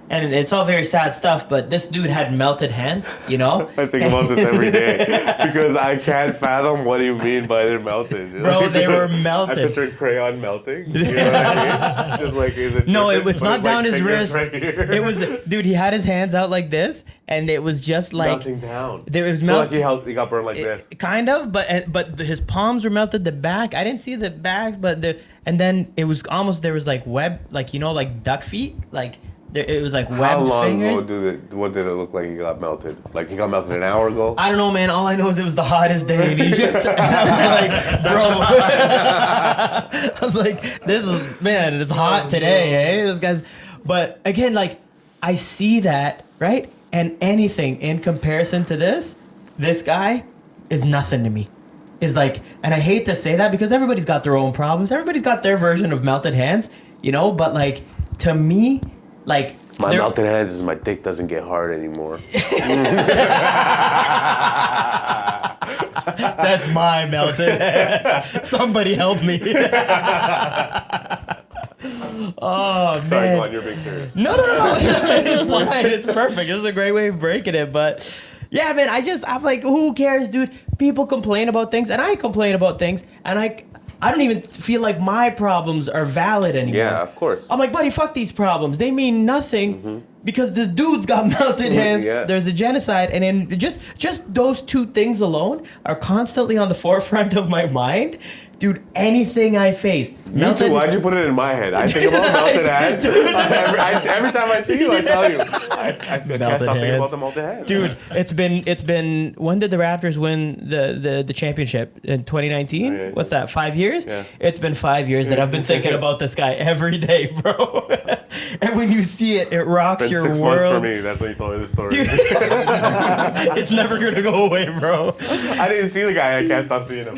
And it's all very sad stuff, but this dude had melted hands, you know? I think about this every day because I can't fathom what you mean by they're melted. Bro, they were melted. I pictured crayon melting. You know what I mean? Just like, it's not down his wrist. Right, it was, dude, he had his hands out like this, and it was just like melting down. There was like he got burned like this. Kind of, but his palms were melted. The back, I didn't see the backs, and then it was almost, there was like web, like, you know, like duck feet, like. It was like webbed fingers. How long ago what did it look like he got melted? Like he got melted an hour ago? I don't know, man. All I know is it was the hottest day in Egypt. And I was like, bro. I was like, it's hot today, eh? This guy's. But again, like, I see that, right? And anything in comparison to this guy is nothing to me. Is like, and I hate to say that because everybody's got their own problems. Everybody's got their version of melted hands, you know? But like, to me, like my melted hands is my dick doesn't get hard anymore. That's my melted hands. Somebody help me. Oh, man. Sorry, go on, you're being serious. No. It's fine. It's perfect. This is a great way of breaking it. But yeah, man, I'm like, who cares, dude? People complain about things, and I complain about things, and I don't even feel like my problems are valid anymore. Yeah, of course. I'm like, buddy, fuck these problems. They mean nothing because the dudes got melted hands. Yeah. There's a genocide, and then just those two things alone are constantly on the forefront of my mind. Dude, anything I face. Me too. Why'd you put it in my head? I think about melted hands. Every time I see you, I tell you. I can't stop thinking about the melted hands. Dude, it's been. When did the Raptors win the championship in 2019? Yeah. What's that? 5 years? Yeah. It's been 5 years that I've been thinking about this guy every day, bro. And when you see it, it rocks It's been your 6 world. months for me. That's when you told me the story. Dude, it's never gonna go away, bro. I didn't see the guy. I can't stop seeing him.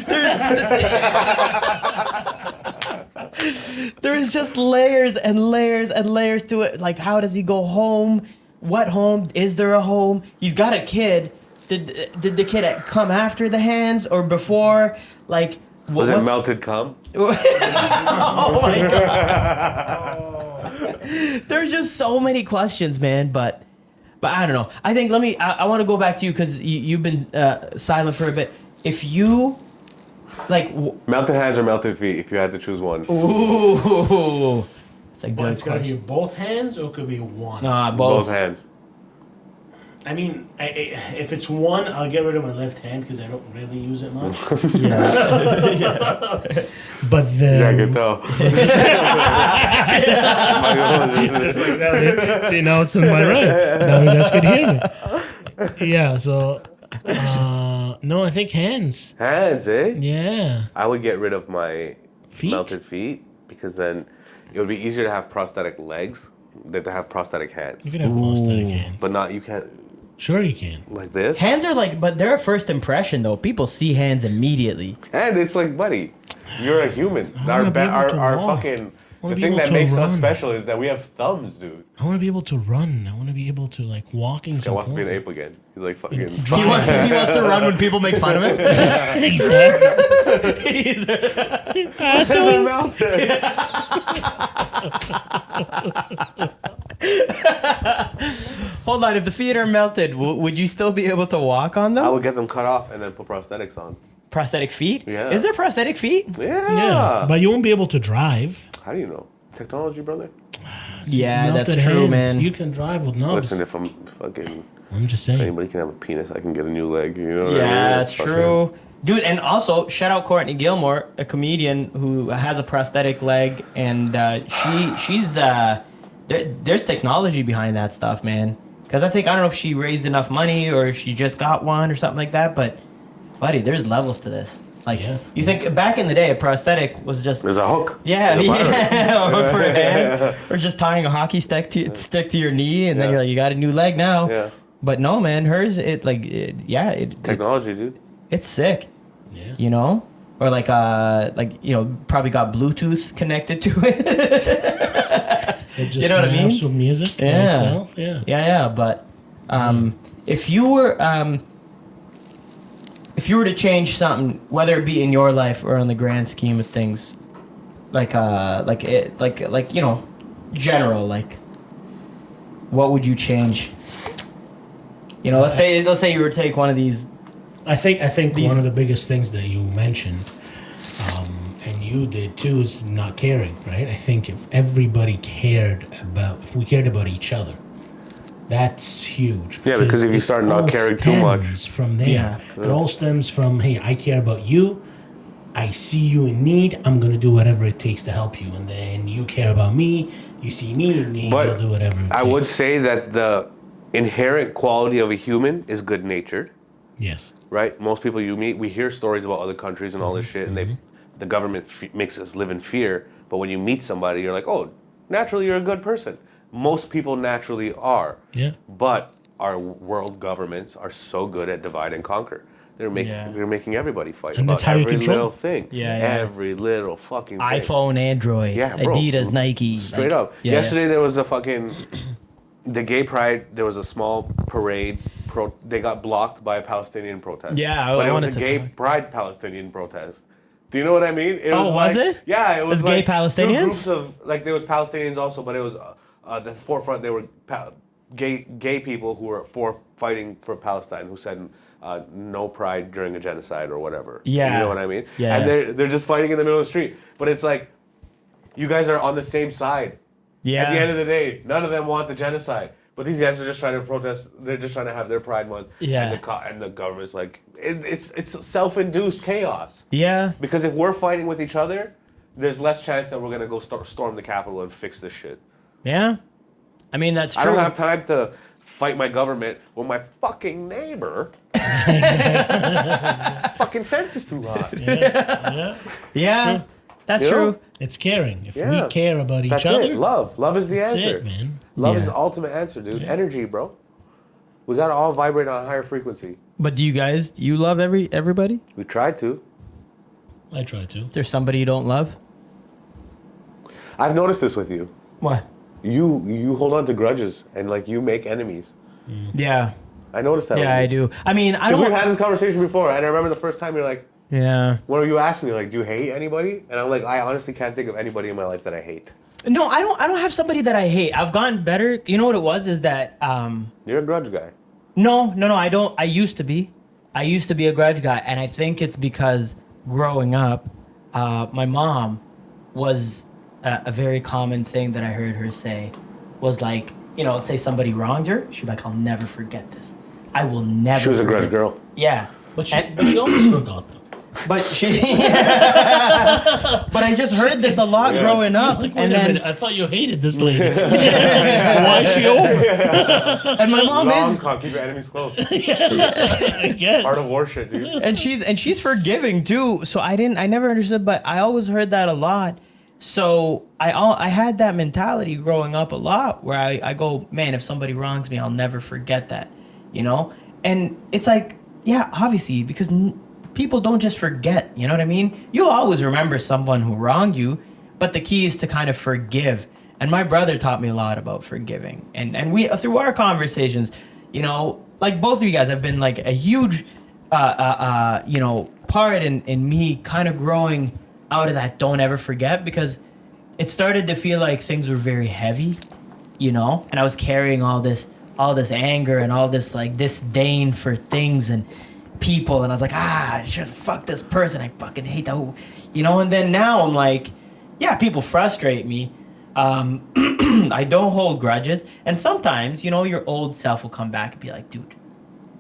There's just layers and layers and layers to it. Like, how does he go home? What home? Is there a home? He's got a kid. Did the kid come after the hands or before? Like, Was it melted cum? Oh my god! There's just so many questions, man. But I don't know. I think I want to go back to you because you've been silent for a bit. If you like melted hands or melted feet, if you had to choose one. Ooh, it's a But good it's gonna be question. both hands or it could be one. Both. Both hands. I mean, if it's one, I'll get rid of my left hand because I don't really use it much. Yeah. But then, Yeah, I can tell. just like that. See, now it's in my right. Now you guys can hear me. Yeah. So, no, I think hands. Hands, eh? Yeah. I would get rid of my Feet? melted feet because then it would be easier to have prosthetic legs than to have prosthetic hands. You can have prosthetic hands. But not, you can't, Sure, you can. like this. Hands are like, but they're a first impression though. People see hands immediately. And it's like, buddy, you're a human. wanna be able to Our walk. fucking, wanna the be thing able that to makes us run. special is that we have thumbs, dude. I want to be able to run. I want to be able to like walking. Guy wants to be an ape again. He's like fucking. He wants to run when people make fun of him. Hold on, if the feet are melted, would you still be able to walk on them? I would get them cut off and then put prosthetics on. Prosthetic feet? Yeah. Is there prosthetic feet? Yeah. Yeah, but you won't be able to drive. How do you know? Technology, brother. Yeah, that's Melted true, hands, man. You can drive with knobs. Listen, if I'm fucking, I'm just if saying. anybody can have a penis, I can get a new leg. You know what I mean? Yeah, that's Fucking- true. Dude, and also, shout out Courtney Gilmore, a comedian who has a prosthetic leg, and she's there's technology behind that stuff, man. Because I don't know if she raised enough money or she just got one or something like that, but, buddy, there's levels to this. Like, Yeah. you think back in the day, a prosthetic was just... There's a hook. Yeah, There's a bottom. a hook for a hand, or just tying a hockey stick to your knee, and then Yeah. you're like, you got a new leg now. Yeah. But no, man, hers, Technology, dude. it's sick. Yeah. You know, or probably got Bluetooth connected to it. It just You know what I mean? snaps with music by Yeah. itself. Yeah. Yeah. But if you were to change something, whether it be in your life or in the grand scheme of things, general, like, what would you change? You know, let's say you were to take one of these. I think one of the biggest things that you mentioned, and you did too, is not caring, right? I think if everybody if we cared about each other, that's huge. Yeah, because if you it start not all caring too much- stems from there. Yeah. It all stems from, hey, I care about you. I see you in need. I'm gonna do whatever it takes to help you, and then you care about me. You see me in need. But You'll do whatever. I would say that the inherent quality of a human is good natured. Yes. Right? Most people you meet, we hear stories about other countries and all this shit, and the government makes us live in fear. But when you meet somebody, you're like, oh, naturally you're a good person. Most people naturally are. Yeah. But our world governments are so good at divide and conquer. They're making everybody fight And about that's how you every control. little thing. Yeah. Every little fucking thing. iPhone, Android, Yeah, bro. Adidas, Nike. Straight up. Yesterday there was a fucking the gay pride. There was a small parade. They got blocked by a Palestinian protest. Yeah, but I it was wanted a to gay talk. pride Palestinian protest. Do you know what I mean? It Was it? Yeah, it was It was gay like Palestinians? two groups of there was Palestinians also, but it was the forefront. They were gay people who were fighting for Palestine, who said no pride during a genocide or whatever. Yeah. You know what I mean? Yeah. And they're just fighting in the middle of the street. But it's like, you guys are on the same side. Yeah. At the end of the day, none of them want the genocide. But these guys are just trying to protest. They're just trying to have their Pride Month. Yeah. And the government's like, it's self-induced chaos. Yeah. Because if we're fighting with each other, there's less chance that we're gonna go storm the Capitol and fix this shit. Yeah. I mean, that's true. I don't have time to fight my government when my fucking neighbor fucking fence is too hot. Yeah. That's You know? true. It's caring. If Yeah. we care about each That's other, it. Love is the that's answer. it, man. Love is Yeah. the ultimate answer, dude. Yeah. Energy, bro. We gotta all vibrate on a higher frequency. But do you love everybody? We try to. I try to. Is there somebody you don't love? I've noticed this with you. What? You hold on to grudges and like you make enemies. Yeah. I noticed that. Yeah, I with you. do. I mean, I Because don't. we've had this conversation before, and I remember the first time you're like, Yeah. when you asked me, like, do you hate anybody? And I'm like, I honestly can't think of anybody in my life that I hate. No, I don't have somebody that I hate. I've gotten better. You know what it was? Is that You're a grudge guy. No, I don't. I used to be a grudge guy, and I think it's because growing up, my mom was a very common thing that I heard her say was like, let's say somebody wronged her, she'd be like, I'll never forget this. I will never. She was a forget. grudge girl. Yeah, But she almost forgot them. but she. But I just heard this a lot growing up, Like, and wait a then minute, I thought you hated this lady. Why is she over? and my mom is. Rom-com, keep your enemies close. I guess. Art of war shit, dude. And she's forgiving too. So I never understood, but I always heard that a lot. So I had that mentality growing up a lot where I go, man, if somebody wrongs me, I'll never forget that, And it's like, yeah, obviously, because people don't just forget, you know what I mean? You'll always remember someone who wronged you, but the key is to kind of forgive. And my brother taught me a lot about forgiving. And we, through our conversations, like both of you guys have been like a huge, part in me kind of growing out of that don't ever forget, because it started to feel like things were very heavy, and I was carrying all this anger and all this like disdain for things and people, and I was like, just fuck this person, I fucking hate that, and then now I'm like, yeah, people frustrate me. I don't hold grudges, and sometimes your old self will come back and be like, dude,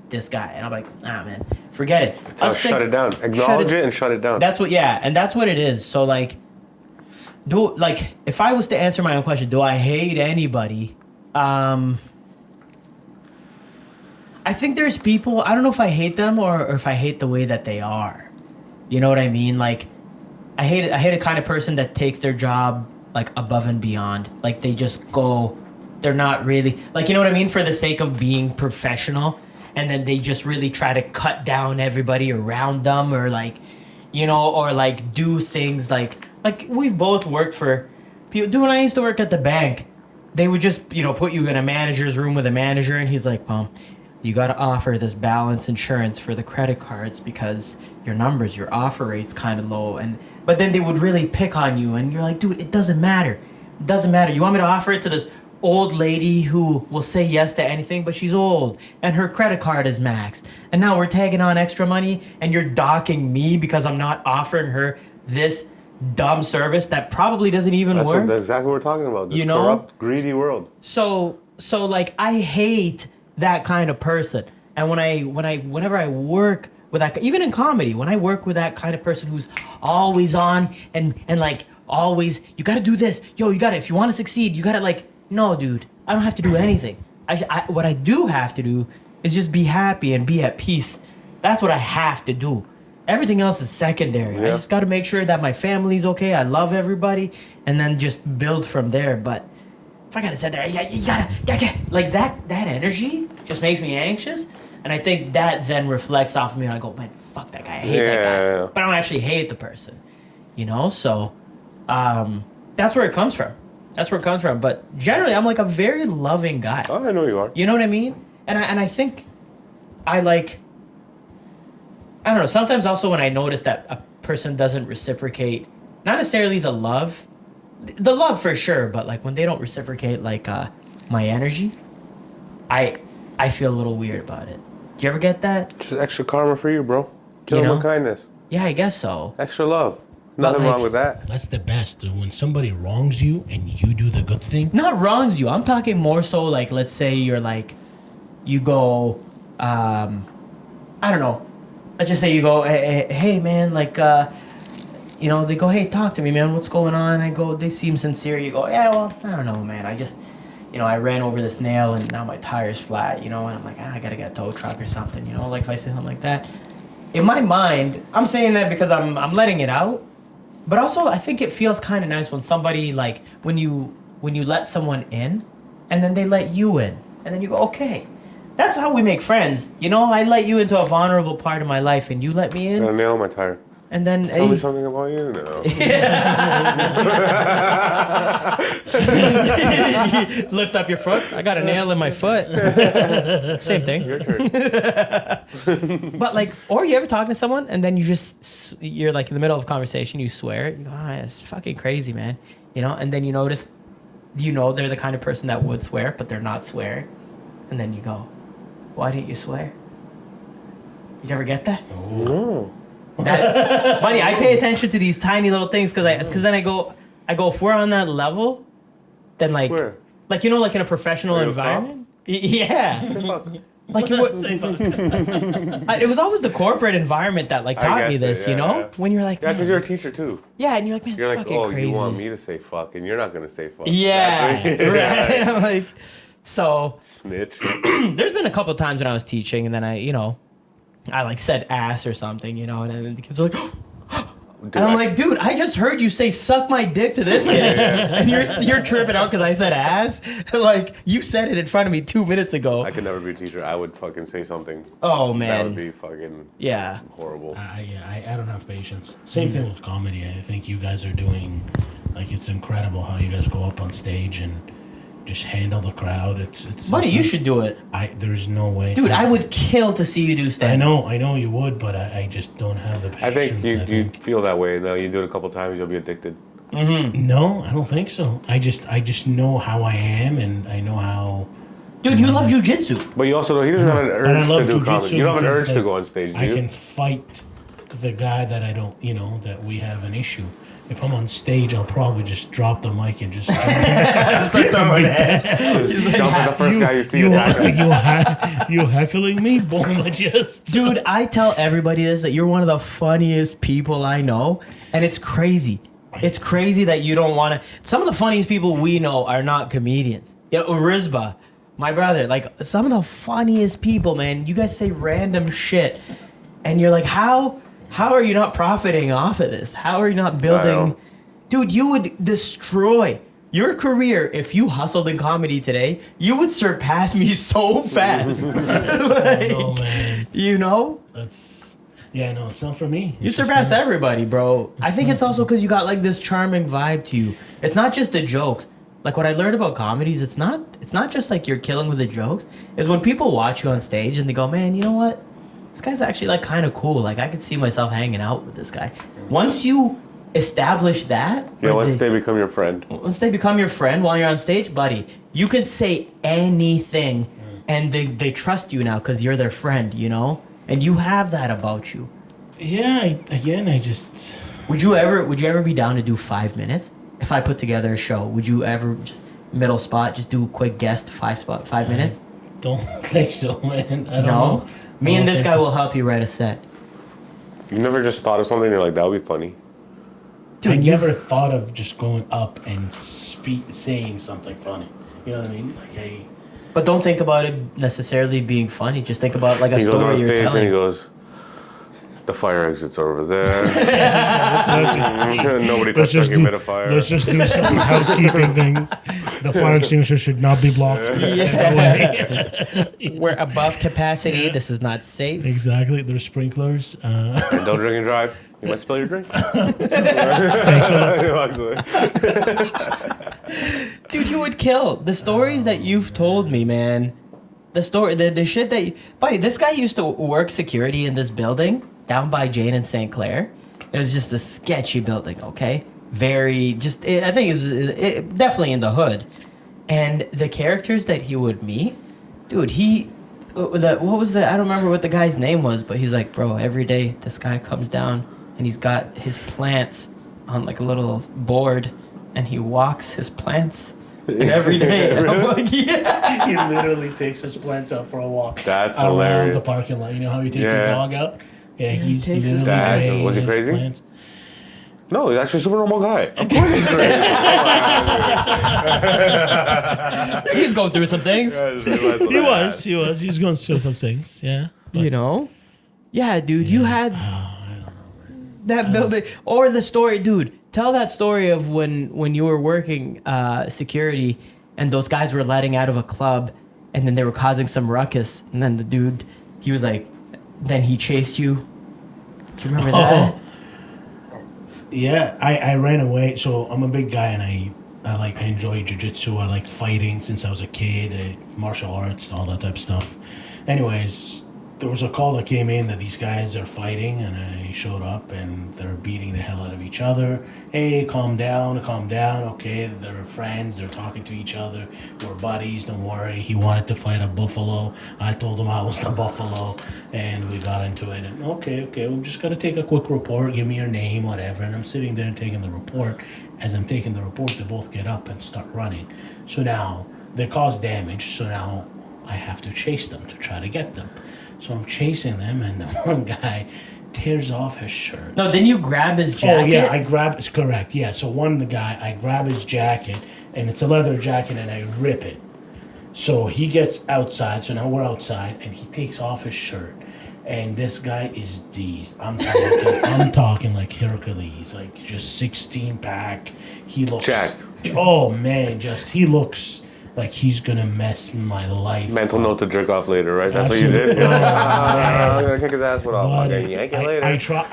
this guy, and I'm like, man, forget it. Shut it down. Acknowledge it and shut it down. That's what, and that's what it is. So like, if I was to answer my own question, do I hate anybody? I think there's people, I don't know if I hate them or if I hate the way that they are. You know what I mean? Like, I hate a kind of person that takes their job like above and beyond. Like they just go, they're not really, like, you know what I mean? For the sake of being professional. And then they just really try to cut down everybody around them, or like, or like do things like we've both worked for people. Dude, when I used to work at the bank, they would just, put you in a manager's room with a manager, and he's like, well, you got to offer this balance insurance for the credit cards because your offer rate's kind of low. But then they would really pick on you, and you're like, dude, it doesn't matter. It doesn't matter. You want me to offer it to this old lady who will say yes to anything, but she's old and her credit card is maxed, and now we're tagging on extra money, and you're docking me because I'm not offering her this dumb service that probably doesn't even work. That's exactly what we're talking about. This You know? corrupt, greedy world. So like, I hate that kind of person. And whenever I work with that, even in comedy, when I work with that kind of person who's always on and like always, you got to do this, you got to, if you want to succeed, you got to like, no, dude, I don't have to do anything. What I do have to do is just be happy and be at peace. That's what I have to do. Everything else is secondary. Yeah. I just got to make sure that my family's okay. I love everybody, and then just build from there. But if I gotta sit there, you gotta like that energy just makes me anxious, and I think that then reflects off of me, and I go, man, fuck that guy. I hate that guy. Yeah. But I don't actually hate the person, So that's where it comes from. But generally, I'm like a very loving guy. Oh, I know you are. You know what I mean? And I think I like, I don't know, sometimes also when I notice that a person doesn't reciprocate, not necessarily the love for sure, but like when they don't reciprocate like my energy, I feel a little weird about it. Do you ever get that? Just extra karma for you, bro. Kill them with kindness. Yeah, I guess so. Extra love. Nothing like, wrong with that. That's the best. When somebody wrongs you and you do the good thing. Not wrongs you. I'm talking more so like, let's say you're like, you go, I don't know. Let's just say you go, hey man, like, you know, they go, hey, talk to me, man. What's going on? I go, they seem sincere. You go, yeah, well, I don't know, man. I just, you know, I ran over this nail and now my tire's flat, you know, and I'm like, I gotta get a tow truck or something, you know, like if I say something like that. In my mind, I'm saying that because I'm letting it out, but also I think it feels kind of nice when somebody, like, when you let someone in and then they let you in and then you go, okay. That's how we make friends. You know, I let you into a vulnerable part of my life and you let me in. Got a nail in my tire. And then Tell me something about you? No. Lift up your foot. I got a nail in my foot. Same thing. Your turn. But like, or you ever talking to someone and then you're like in the middle of a conversation, you swear. You go, it's fucking crazy, man. You know, and then you notice, they're the kind of person that would swear, but they're not swearing. And then you go, why didn't you swear? You never get that? No. Buddy, I pay attention to these tiny little things because then I go, if we're on that level, then like, Where? like, you know, like in a professional environment. Yeah. Like it was always the corporate environment that like taught me this, you know? Yeah. When you're like, yeah, because you're a teacher too. Yeah, and you're like, man, it's fucking crazy. You want me to say fuck, and you're not gonna say fuck. Yeah, right. Like, so. Snitch. There's been a couple times when I was teaching, and then I like said ass or something, you know, and then the kids are like, and I'm like, dude, I just heard you say suck my dick to this kid, and you're tripping out because I said ass. Like, you said it in front of me 2 minutes ago. I could never be a teacher. I would fucking say something. Oh man, that would be fucking horrible. I don't have patience. Same thing with comedy. I think you guys are doing, like, it's incredible how you guys go up on stage and just handle the crowd. It's buddy, you should do it. There's no way, dude. I would kill to see you do stand. I know you would, but I just don't have the patience. I think you feel that way. Now you do it a couple times, you'll be addicted. Mm-hmm. No, I don't think so. I just know how I am, and I know how. Dude, you love jujitsu. But you also know he doesn't have an urge to do comedy. You don't have an urge to go on stage. Do you? I can fight the guy that I don't, that we have an issue. If I'm on stage, I'll probably just drop the mic and just start throwing heads. Jump at the first guy you see. You heckling me? Boom, I just. Dude, I tell everybody this, that you're one of the funniest people I know, and it's crazy. It's crazy that you don't want to. Some of the funniest people we know are not comedians. Rizba, my brother, like some of the funniest people, man. You guys say random shit, and you're like, how are you not profiting off of this? How are you not building? Dude, you would destroy your career if you hustled in comedy today. You would surpass me so fast. Like, no, man. You know? It's not for me. You surpass everybody, bro. I think it's also because you got like this charming vibe to you. It's not just the jokes. Like what I learned about comedies, it's not just like you're killing with the jokes. It's when people watch you on stage and they go, man, you know what? This guy's actually like kind of cool. Like I could see myself hanging out with this guy. Once you establish that, once they become your friend. Once they become your friend while you're on stage, buddy, you can say anything, and they trust you now because you're their friend, you know, and you have that about you. Yeah. I just. Would you ever be down to do 5 minutes if I put together a show? Would you ever just middle spot, just do a quick guest 5 minutes? Don't think so, man. I don't know. Me and this guy will help you write a set. You never just thought of something, you're like, that would be funny. Dude, I never thought of just going up and saying something funny. You know what I mean? But don't think about it necessarily being funny. Just think about like a story you're telling. And he goes, the fire exit's over there. Nobody touched the humidifier. Let's just do some housekeeping things. The fire extinguisher should not be blocked. We're above capacity. This is not safe. Exactly. There's sprinklers. And don't drink and drive. You might spill your drink. Thanks for that. Dude, you would kill. The stories that you've told me, man. The shit that buddy, this guy used to work security in this building down by Jane and St. Clair. It was just a sketchy building, okay? I think it was definitely in the hood. And the characters that he would meet, dude, what was I don't remember what the guy's name was, but he's like, bro, every day this guy comes down and he's got his plants on like a little board, and he walks his plants every day. And I'm like, yeah. He literally takes his plants out for a walk. That's around hilarious. the parking lot. You know how you take your dog out? Yeah, he's takes his literally dog. Was he his crazy? plants. No, he's actually a super normal guy. Of course he's crazy. He's going through some things. He was. He's going through some things. Yeah. You know? Yeah, dude, you had that building. Or the story, dude, tell that story of when you were working security and those guys were letting out of a club and then they were causing some ruckus. And then the dude, he was like, then he chased you. Do you remember that? Yeah, I ran away. So I'm a big guy and I enjoy jiu-jitsu. I like fighting since I was a kid, martial arts, all that type of stuff. Anyways, there was a call that came in that these guys are fighting, and I showed up and they're beating the hell out of each other. Hey, calm down. Okay, they're friends. They're talking to each other. We're buddies. Don't worry. He wanted to fight a buffalo. I told him I was the buffalo, and we got into it. And okay, we just got to take a quick report. Give me your name, whatever. And I'm sitting there taking the report. As I'm taking the report, they both get up and start running. So now they cause damage. So now I have to chase them to try to get them. So I'm chasing them, and the one guy tears off his shirt. No, then you grab his jacket? Oh, yeah, it's correct. Yeah, so I grab his jacket, and it's a leather jacket, and I rip it. So he gets outside, so now we're outside, and he takes off his shirt. And this guy is dazed. I'm talking like Hercules, like just 16 pack. He looks jacked. Oh man, he looks like he's gonna mess my life. Mental up. note to jerk off later, right? That's Absolutely. what you did. Oh, I'm gonna kick his ass, but I'll yank it later. I tried.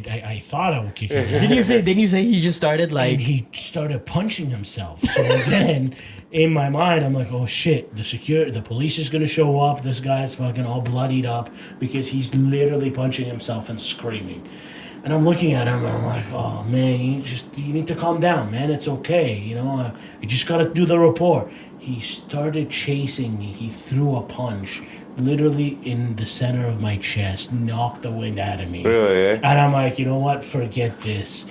I thought I would kick his ass. Didn't you say he just started like? And he started punching himself. So then, in my mind, I'm like, oh shit, the police is gonna show up. This guy's fucking all bloodied up because he's literally punching himself and screaming. And I'm looking at him and I'm like, oh man, you need to calm down, man. It's okay, you just gotta do the report. He started chasing me. He threw a punch literally in the center of my chest, knocked the wind out of me. Really? And I'm like, you know what? Forget this.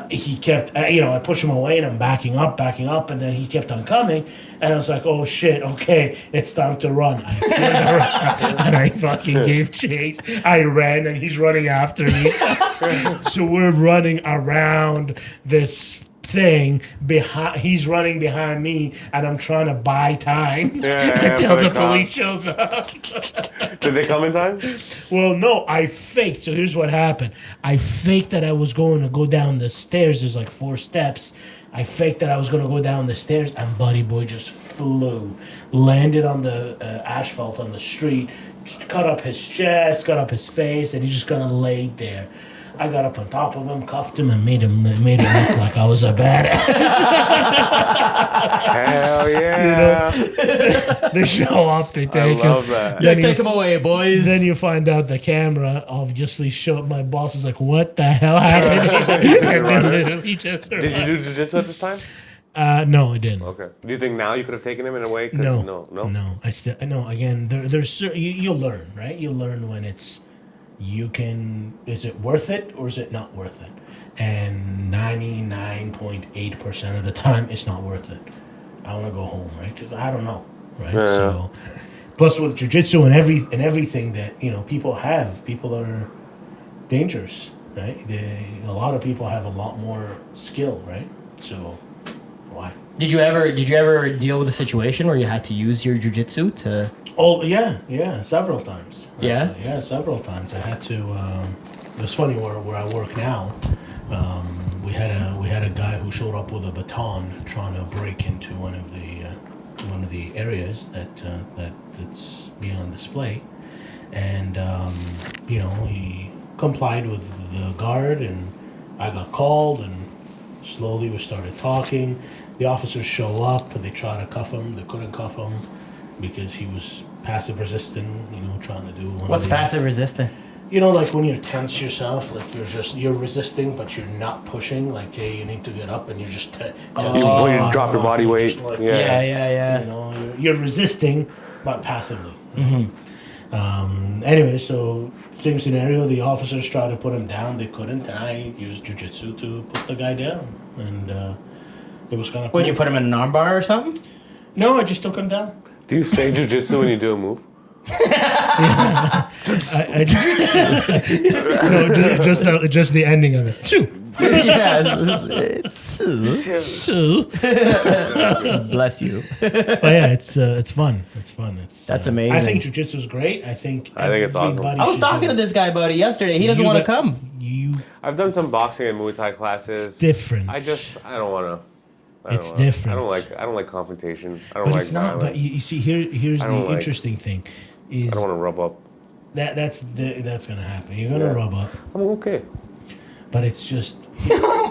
He kept, I pushed him away and I'm backing up, and then he kept on coming. And I was like, oh shit, okay, it's time to run. I turned around and I fucking gave chase. I ran and he's running after me. So we're running around this thing he's running behind me, and I'm trying to buy time until the police shows up. Did they come in time? Well, no, I faked. So here's what happened. I faked that I was going to go down the stairs. There's like 4 steps. I faked that I was going to go down the stairs, and Buddy Boy just flew, landed on the asphalt on the street, cut up his chest, cut up his face, and he just kind of laid there. I got up on top of him, cuffed him, and made him look like I was a badass. Hell yeah! They show up, they take him. I love that. Yeah, take him away, boys. Then you find out the camera obviously showed. My boss is like, "What the hell happened?" And then literally just. Did you do jiu-jitsu at this time? No, I didn't. Okay. Do you think now you could have taken him in a way? No. No. I still no. Again, there's you'll learn, right? You'll learn when it's. Is it worth it or is it not worth it? And 99.8% of the time, it's not worth it. I want to go home, right? Because I don't know, right? Yeah. So, plus with jiu-jitsu and everything that people are dangerous, right? A lot of people have a lot more skill, right? So, why? Did you ever deal with a situation where you had to use your jiu-jitsu to? Oh yeah, several times. Yeah? Actually. Yeah, several times. I had to. It was funny where I work now. We had a guy who showed up with a baton trying to break into one of the areas that's being on display, and he complied with the guard, and I got called, and slowly we started talking. The officers show up, and they try to cuff him. They couldn't cuff him because he was passive resisting, trying to do What's passive resistant? Like when you tense yourself, like you're resisting, but you're not pushing. Like, hey, you need to get up, and you're just You drop your body weight. Yeah. You're resisting, but passively. Mm-hmm. Anyway, so same scenario. The officers tried to put him down. They couldn't. And I used jiu-jitsu to put the guy down. And it was kind of cool. Would you put him in an armbar or something? No, I just took him down. Do you say jujitsu when you do a move? I just the ending of it. Bless you. But yeah, it's fun. It's fun. That's amazing. I think jiu-jitsu is great. I think it's awesome. I was talking to this guy about it yesterday. He doesn't want to come. I've done some boxing and Muay Thai classes. It's different. I don't want to. It's different. I don't like confrontation. I don't But like it's not. violence. But you see, here's the like- interesting thing. Is I don't want to rub up. that's gonna happen. You're gonna rub up, I'm okay. but it's just.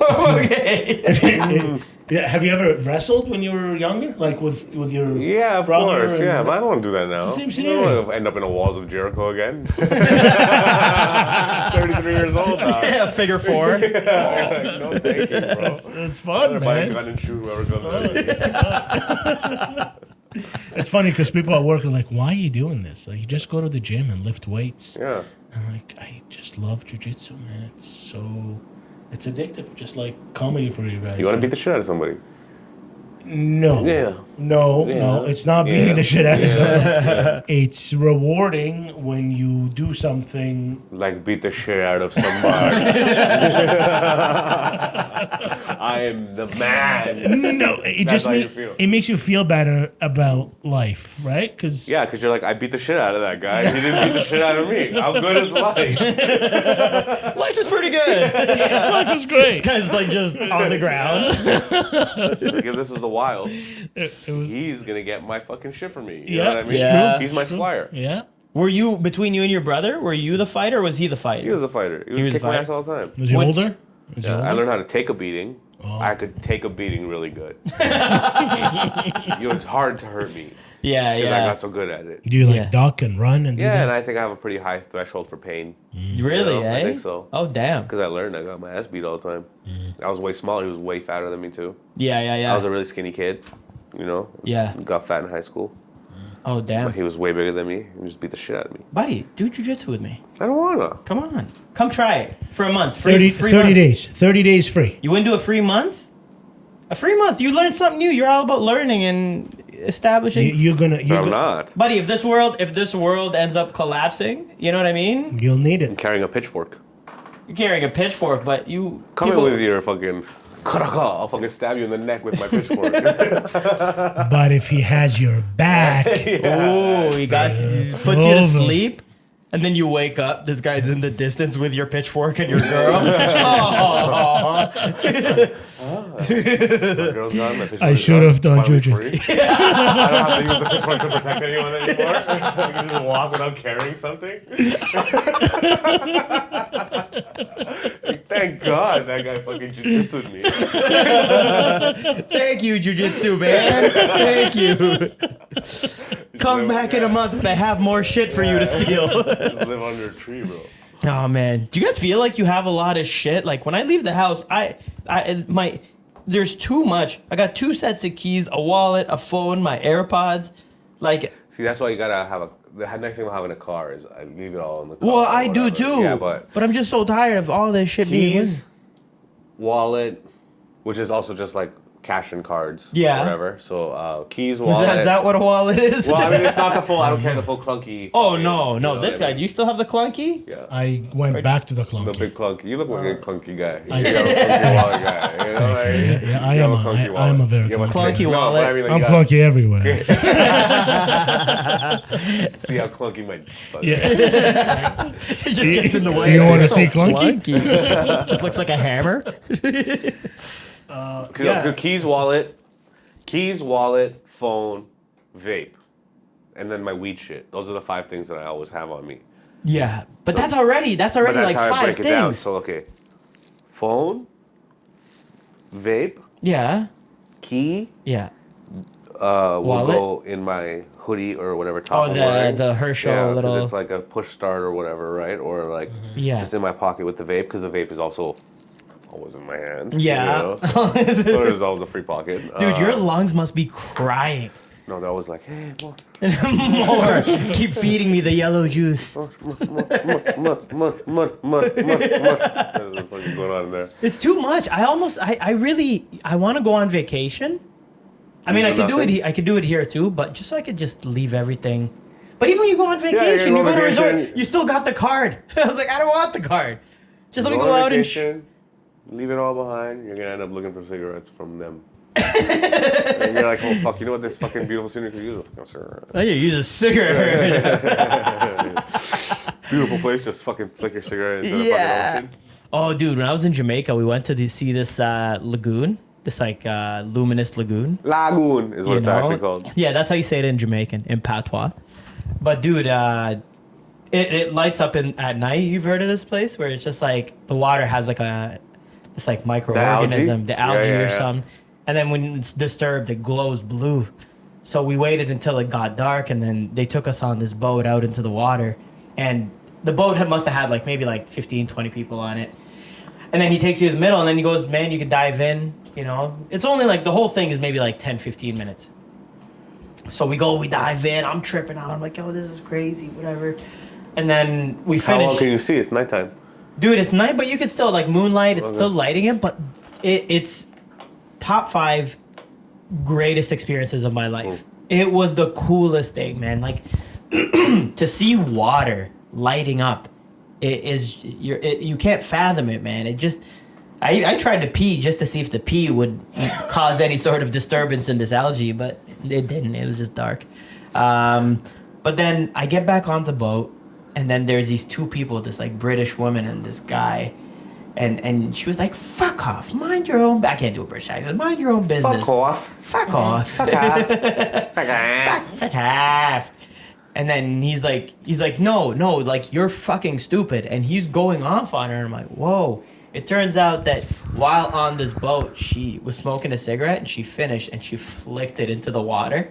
Okay. Yeah, have you ever wrestled when you were younger, like with your Yeah, of brother? course. Yeah, but I don't want to do that now. the same I scenario. don't want to end up in the walls of Jericho again. 33 years old now. Yeah, figure four. Like, no, thank you, bro. It's fun, Buy a man. gun and shoot whoever comes at me. It's funny because people at work are like, "Why are you doing this? Like, you just go to the gym and lift weights." Yeah. I'm like, I just love jujitsu, man. It's addictive, just like comedy for you guys. You want to beat the shit out of somebody? No. Yeah. No, Yeah. it's not beating Yeah. the shit out of Yeah. someone. It's rewarding when you do something. Like beat the shit out of somebody. I am the man. No, it That's just how you feel. it makes you feel better about life, right? Because Yeah, because you're like, I beat the shit out of that guy. He didn't beat the shit out of me. How good is life? Life is pretty good. life is great. This guy's like just on the ground. Like, if this was the wild, It was. he's going to get my fucking shit from me. You Yeah, know what I mean? it's Yeah. true. He's my It's true. squire. Yeah. Were you, between you and your brother, were you the fighter or was he the fighter? He was a fighter. He was would a kick my fighter? ass all the time. Was he What- older? Was he Yeah, I older? learned how to take a beating. Oh. I could take a beating really good. It's hard to hurt me Yeah, because I yeah. got so good at it. Do you like Yeah. duck and run and do Yeah, and that? I think I have a pretty high threshold for pain Really, You know, eh? I think so. Oh, damn. because I learned. I got my ass beat all the time. I was way smaller. He was way fatter than me too. Yeah, yeah, yeah. I was a really skinny kid. You know. Yeah. Got fat in high school. Oh, damn. But he was way bigger than me. He just beat the shit out of me. Buddy, do jujitsu with me. I don't wanna. Come on. Come try it for a month. Free, 30, free 30 month. days. 30 days free. You wouldn't do a free month? A free month. You learn something new. You're all about learning and establishing. You're But I'm gonna not. Buddy, if this world ends up collapsing, you know what I mean? you'll need I'm it. carrying a pitchfork. You're carrying a pitchfork, but you Come in with your fucking. I'll fucking stab you in the neck with my pitchfork. But if he has your back, Oh, he It's puts you to over. sleep, and then you wake up. This guy's in the distance with your pitchfork and your girl. Oh. My girl's gone. My pitchfork I is should gone. have done Finally jujitsu. free. I don't have to use the pitchfork to protect anyone anymore. I can just walk without carrying something. Thank God that guy fucking jujitsu'd me. Thank you, jujitsu man. Thank you. Come back in a month when I have more shit for you to steal. Just live under a tree, bro. Oh man, do you guys feel like you have a lot of shit? Like when I leave the house, there's too much. I got 2 sets of keys, a wallet, a phone, my AirPods. Like, See, that's why you gotta have the next thing about having a car is I leave it all in the car. well, or I do whatever. too. Yeah, but I'm just so tired of all this shit being. keys, wallet, which is also just like cash and cards. Yeah. Or whatever. So keys, Is wallet. that what a wallet is? Well, I mean, it's not the full. I don't carry the full clunky. Oh no, you no! know This what guy, I do mean? you still have the clunky? Yeah. I went back to the The clunky. big clunky. You look like a clunky guy. I- You're a clunky wallet guy. You know, like, Yeah, I you have am a a- clunky I am wallet. a very You have clunky No, but wallet. I mean, like, I'm you clunky everywhere. See how clunky my. Yeah. It just gets in the way. You wanna It's see clunky? Just looks like a hammer. The keys, wallet, phone, vape, and then my weed shit. Those are the 5 things that I always have on me. Yeah, but that's already But like how 5 I break things. it down. So okay, phone, vape, Yeah, key. yeah. Will Wallet? go in my hoodie or whatever top. Oh, I'm wearing. the Herschel Yeah, 'cause little. it's like a push start or whatever, right? Or like Yeah. just in my pocket with the vape because the vape is also always in my hand. Yeah. You know? So there's always a free pocket. Dude, your lungs must be crying. No, they're always like, hey, more. More. Keep feeding me the yellow juice. There's fucking going on in there. It's too much. I really want to go on vacation. I mean, I could do it. I could do it here too, but just so I could just leave everything. But even when you go on vacation, you go to a resort, you still got the card. I was like, I don't want the card. Just let me go out and leave it all behind. You're gonna end up looking for cigarettes from them. And you're like, oh fuck, you know what this fucking beautiful scenery could use? A cigarette. I need to use a cigarette. Beautiful place, just fucking flick your cigarette into the fucking ocean. Oh, dude, when I was in Jamaica, we went to see this lagoon. This like luminous lagoon. Lagoon is what it's actually called. Yeah, that's how you say it in Jamaican, in patois. But dude, it lights up at night. You've heard of this place where it's just like the water has like this like microorganism, the algae or something. And then when it's disturbed, it glows blue. So we waited until it got dark, and then they took us on this boat out into the water. And the boat must have had like maybe like 15, 20 people on it. And then he takes you to the middle, and then he goes, man, you could dive in, you know. It's only like, the whole thing is maybe like 10, 15 minutes. So we dive in, I'm tripping out. I'm like, oh, this is crazy, whatever. And then we finish. How long can you see? It's nighttime. Dude, it's night, but you could still, like, moonlight, it's still lighting it, but it's top 5 greatest experiences of my life. It was the coolest thing, man. Like, to see water lighting up, you can't fathom it, man. It just, I tried to pee just to see if the pee would cause any sort of disturbance in this algae, but it didn't. It was just dark. But then I get back on the boat, and then there's these 2 people, this like British woman and this guy, and she was like, "Fuck off, mind your own." I can't do a British accent. Mind your own business. Fuck off. Fuck off. Fuck off. Fuck off. Fuck off. And then he's like, no, like, you're fucking stupid. And he's going off on her. And I'm like, whoa. It turns out that while on this boat, she was smoking a cigarette, and she finished, and she flicked it into the water.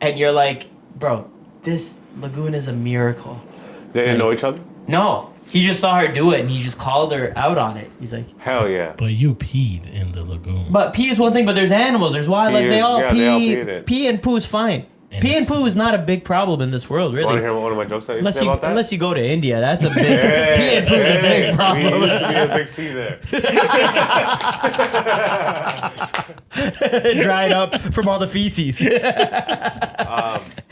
And you're like, bro, this lagoon is a miracle. They didn't know each other? No. He just saw her do it, and he just called her out on it. He's like, hell yeah. But you peed in the lagoon. But pee is one thing, but there's animals, there's wildlife. They all pee. Pee and poo is fine. Pee and poo is not a big problem in this world, really. Want to hear one of my jokes that you say about that? Unless you go to India, that's a big... pee and poo is a big problem. We used to be a big C there. Dried up from all the feces.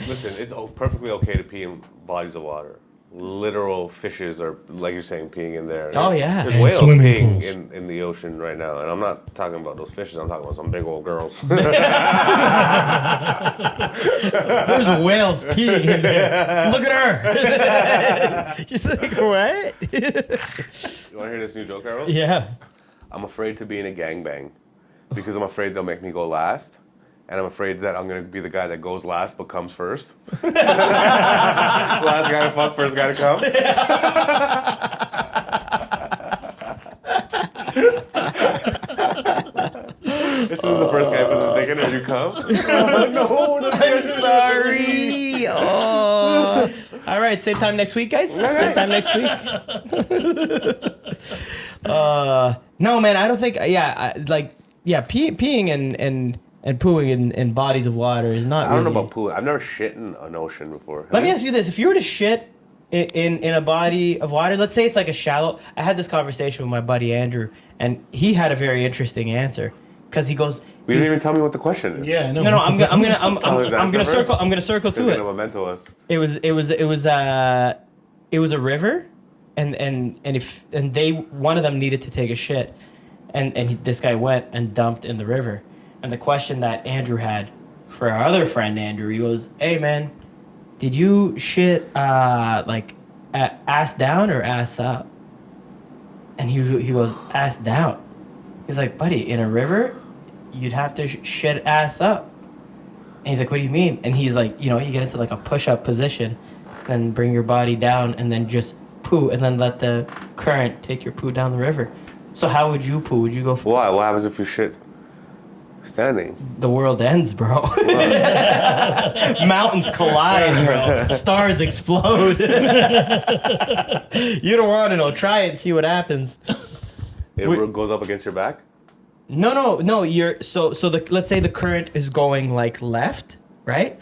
Listen, it's perfectly okay to pee in bodies of water. Literal fishes are, like you're saying, peeing in there. Oh, yeah. There's And whales swimming peeing pools. in the ocean right now. And I'm not talking about those fishes. I'm talking about some big old girls. There's whales peeing in there. Look at her. Just like, what? You want to hear this new joke I wrote? Yeah. I'm afraid to be in a gangbang because I'm afraid they'll make me go last. And I'm afraid that I'm going to be the guy that goes last but comes first. Last guy to fuck, first guy to come. This is the first guy puts his dick in and you come. Oh, no, I'm sorry. Oh. All right, same time next week, guys. Same time next week. No, man, I don't think. Peeing and pooing in bodies of water is not. I don't know about pooing. I've never shit in an ocean before. Let me ask you this: if you were to shit in a body of water, let's say it's like a shallow. I had this conversation with my buddy Andrew, and he had a very interesting answer because he goes. You didn't even tell me what the question is. Yeah, no. No, I'm gonna circle. I'm gonna circle to it. I'm a mentalist. It was a river, and they one of them needed to take a shit, and this guy went and dumped in the river. And the question that Andrew had for our other friend Andrew, he goes, "Hey man, did you shit ass down or ass up?" And he goes, "Ass down." He's like, "Buddy, in a river, you'd have to shit ass up." And he's like, "What do you mean?" And he's like, you get into like a push-up position, then bring your body down, and then just poo, and then let the current take your poo down the river. So how would you poo? Would you go? Why? What happens if you shit standing? The world ends, bro. Mountains collide, bro. Stars explode. You don't want to know. Try it and see what happens. It goes up against your back? No. Let's say the current is going like left, right?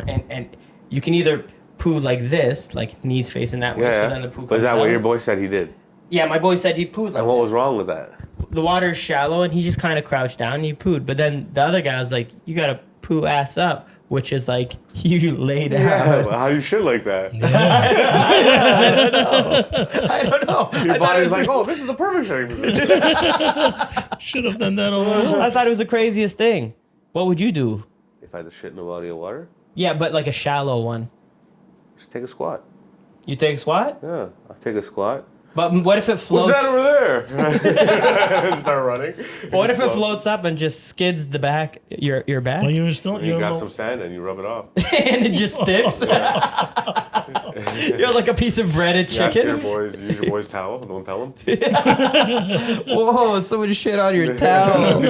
And you can either poo like this, like knees facing that way, so then the poo comes Was that out. what your boy said he did? Yeah, my boy said he pooed like And what that. was wrong with that? The water's shallow and he just kind of crouched down and he pooed. But then the other guy was like, you gotta poo ass up, which is like you lay down. Yeah, how you shit like that? I don't know. Your body's like, oh, this is the perfect shitting position. Should have done that all along. I thought it was the craziest thing. What would you do? If I had to shit in a body of water, Yeah, but like a shallow one. just take a squat. You take a squat? Yeah, I'll take a squat. But what if it floats? What's that over there? Start running. What if it floats up and just skids the back, your back, But you were still. You You're got no- some sand and you rub it off. and it just sticks? You're like a piece of breaded You ask your chicken. boys, use your boy's towel. Don't tell them. Whoa, someone shit on your towel.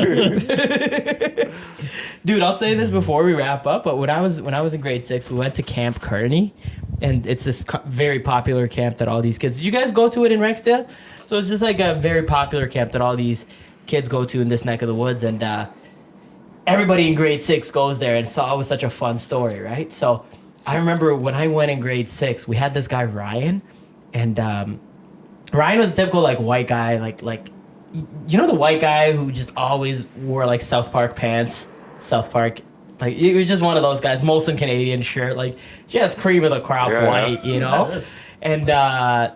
Dude, I'll say this before we wrap up, but when I was in grade 6, we went to Camp Kearney, and it's this very popular camp that all these kids. Did you guys go to it in Rexdale? So it's just like a very popular camp that all these kids go to in this neck of the woods, and everybody in grade 6 goes there, and it's always such a fun story, right? So I remember when I went in grade 6, we had this guy Ryan, and Ryan was a typical like white guy, like you know the white guy who just always wore like South Park pants. South Park, like he was just one of those guys, Molson Canadian shirt, like just cream of the crop white, you know. And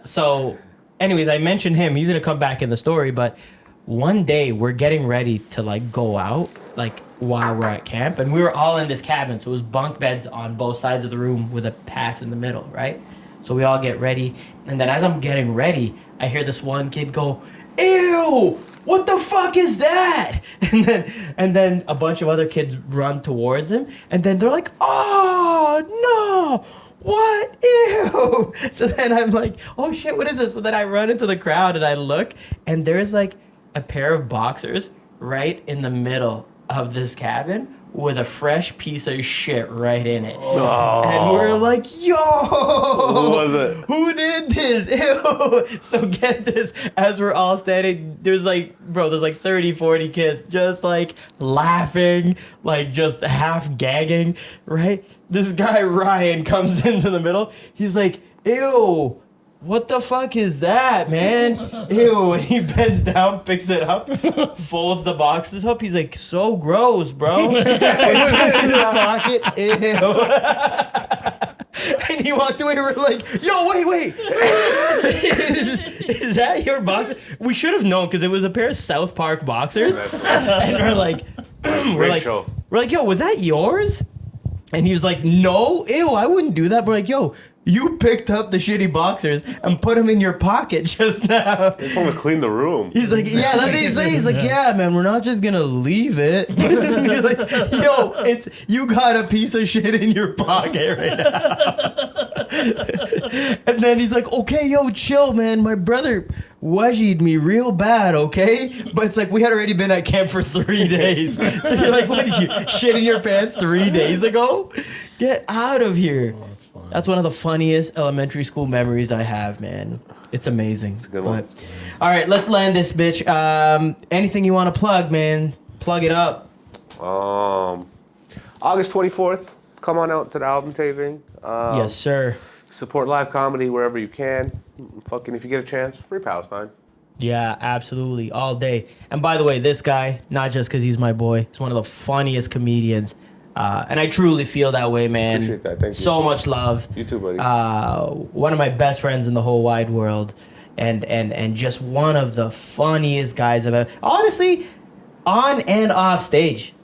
so, anyways, I mentioned him. He's gonna come back in the story. But one day we're getting ready to like go out, like while we're at camp, and we were all in this cabin, so it was bunk beds on both sides of the room with a path in the middle, right? So we all get ready, and then as I'm getting ready, I hear this one kid go, "Ew! What the fuck is that?" And then a bunch of other kids run towards him, and then they're like, "Oh no! What? Ew!" So then I'm like, "Oh shit, what is this?" So then I run into the crowd and I look, and there's like a pair of boxers right in the middle of this cabin with a fresh piece of shit right in it. Oh. And we're like, yo! Who was it? Who did this? Ew. So get this, as we're all standing, there's like 30, 40 kids just like laughing, like just half gagging, right? This guy Ryan comes into the middle. He's like, ew. What the fuck is that, man? Ew. And he bends down, picks it up, folds the boxes up. He's like, so gross, bro. Puts it in his pocket. Ew. And he walked away. We're like, yo, wait. is that your boxer? We should have known because it was a pair of South Park boxers. And we're like, yo, was that yours? And he was like, no, ew, I wouldn't do that. But like, yo, you picked up the shitty boxers and put them in your pocket just now. They just want to clean the room. He's like, yeah, that's what he's saying. He's like, yeah, man, we're not just gonna leave it. You're like, yo, you got a piece of shit in your pocket right now. And then he's like, okay, yo, chill, man. My brother wedgied me real bad, okay? But it's like we had already been at camp for 3 days. So you're like, what did you shit in your pants 3 days ago? Get out of here. Oh, that's fun. That's one of the funniest elementary school memories I have, man. It's amazing. It's a good one. All right, let's land this bitch. Anything you want to plug, man? Plug it up. August 24th, come on out to the album taping. Yes, sir. Support live comedy wherever you can. Fucking, if you get a chance, free Palestine. Yeah, absolutely. All day. And by the way, this guy, not just because he's my boy, he's one of the funniest comedians. And I truly feel that way, man. Appreciate that. Thank you. So much love. You too, buddy. One of my best friends in the whole wide world. And just one of the funniest guys I've ever... Honestly, on and off stage.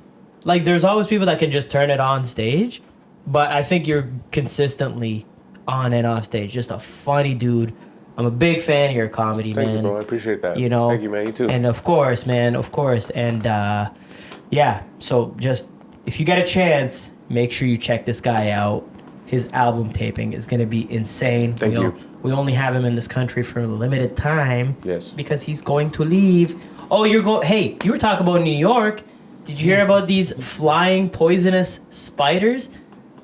Like, there's always people that can just turn it on stage. But I think you're consistently on and off stage. Just a funny dude. I'm a big fan of your comedy, man. Thank you, bro. I appreciate that. You know? Thank you, man. You too. And of course, man. Of course. And, yeah. So just... If you get a chance, make sure you check this guy out. His album taping is going to be insane. Thank you. We only have him in this country for a limited time. Yes. Because he's going to leave. Oh, hey, you were talking about New York. Did you hear about these flying poisonous spiders?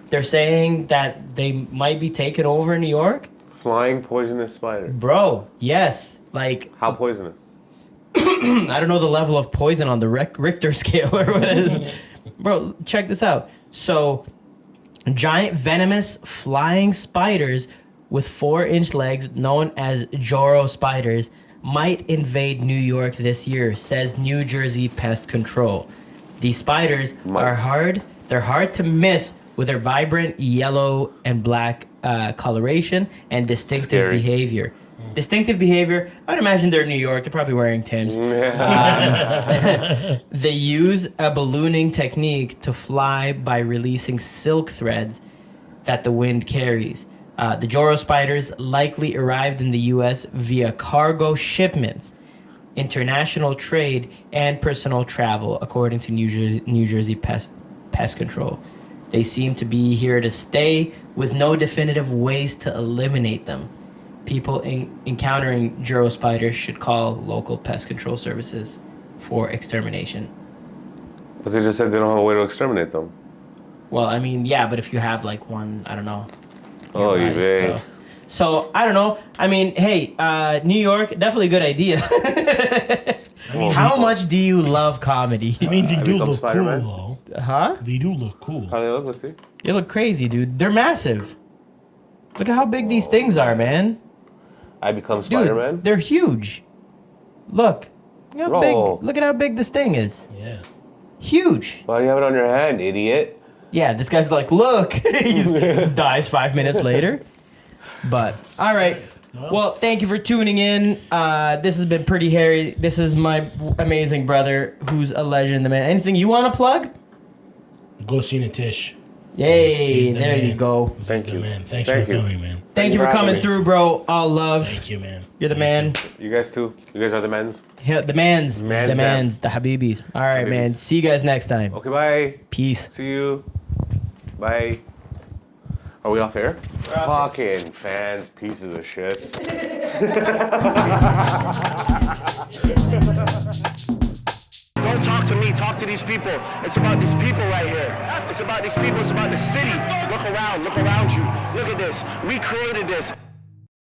They're saying that they might be taking over New York. Flying poisonous spider. Bro, yes. Like, How poisonous? I don't know the level of poison on the Richter scale or what it is. Bro, check this out. So, giant venomous flying spiders with 4-inch legs, known as Joro spiders, might invade New York this year, says New Jersey Pest Control. These spiders are hard. They're hard to miss with their vibrant yellow and black coloration and distinctive behavior. Distinctive behavior. I would imagine they're in New York. They're probably wearing Timbs. They use a ballooning technique to fly by releasing silk threads that the wind carries. The Joro spiders likely arrived in the U.S. via cargo shipments, international trade, and personal travel, according to New Jersey Pest Control. They seem to be here to stay with no definitive ways to eliminate them. People encountering Joro spiders should call local pest control services for extermination. But they just said they don't have a way to exterminate them. Well, I mean, yeah, but if you have like one, I don't know. Oh, you nearby, so I don't know. I mean, hey, New York, definitely a good idea. How much do you love comedy? I mean, they do become look Spider-Man? cool, though. Huh? They do look cool. How do they look? Let's see. They look crazy, dude. They're massive. Look at how big these things are, man. I become Dude, Spider-Man? they're huge. Look. Look how big. Look at how big this thing is. Yeah. Huge. Why do you have it on your hand, idiot? Yeah, this guy's like, look. He dies 5 minutes later. But, all right. Well, thank you for tuning in. This has been pretty hairy. This is my amazing brother, who's a legend, the man. Anything you want to plug? Go see Nitish. Yay, He's the there man. you go. Thank you, man. Thanks for coming, man. Thank you for coming me. through, bro. All love. Thank you, man. You're the man. You guys too? You guys are the men's? Yeah, the mans. Mans, The mans. The Habibis. All right, man. Habibis. See you guys next time. Okay, bye. Peace. See you. Bye. Are we off air? Fucking fans, pieces of shit. Don't talk to me, talk to these people. It's about these people right here. It's about these people, it's about the city. Look around you. Look at this. We created this.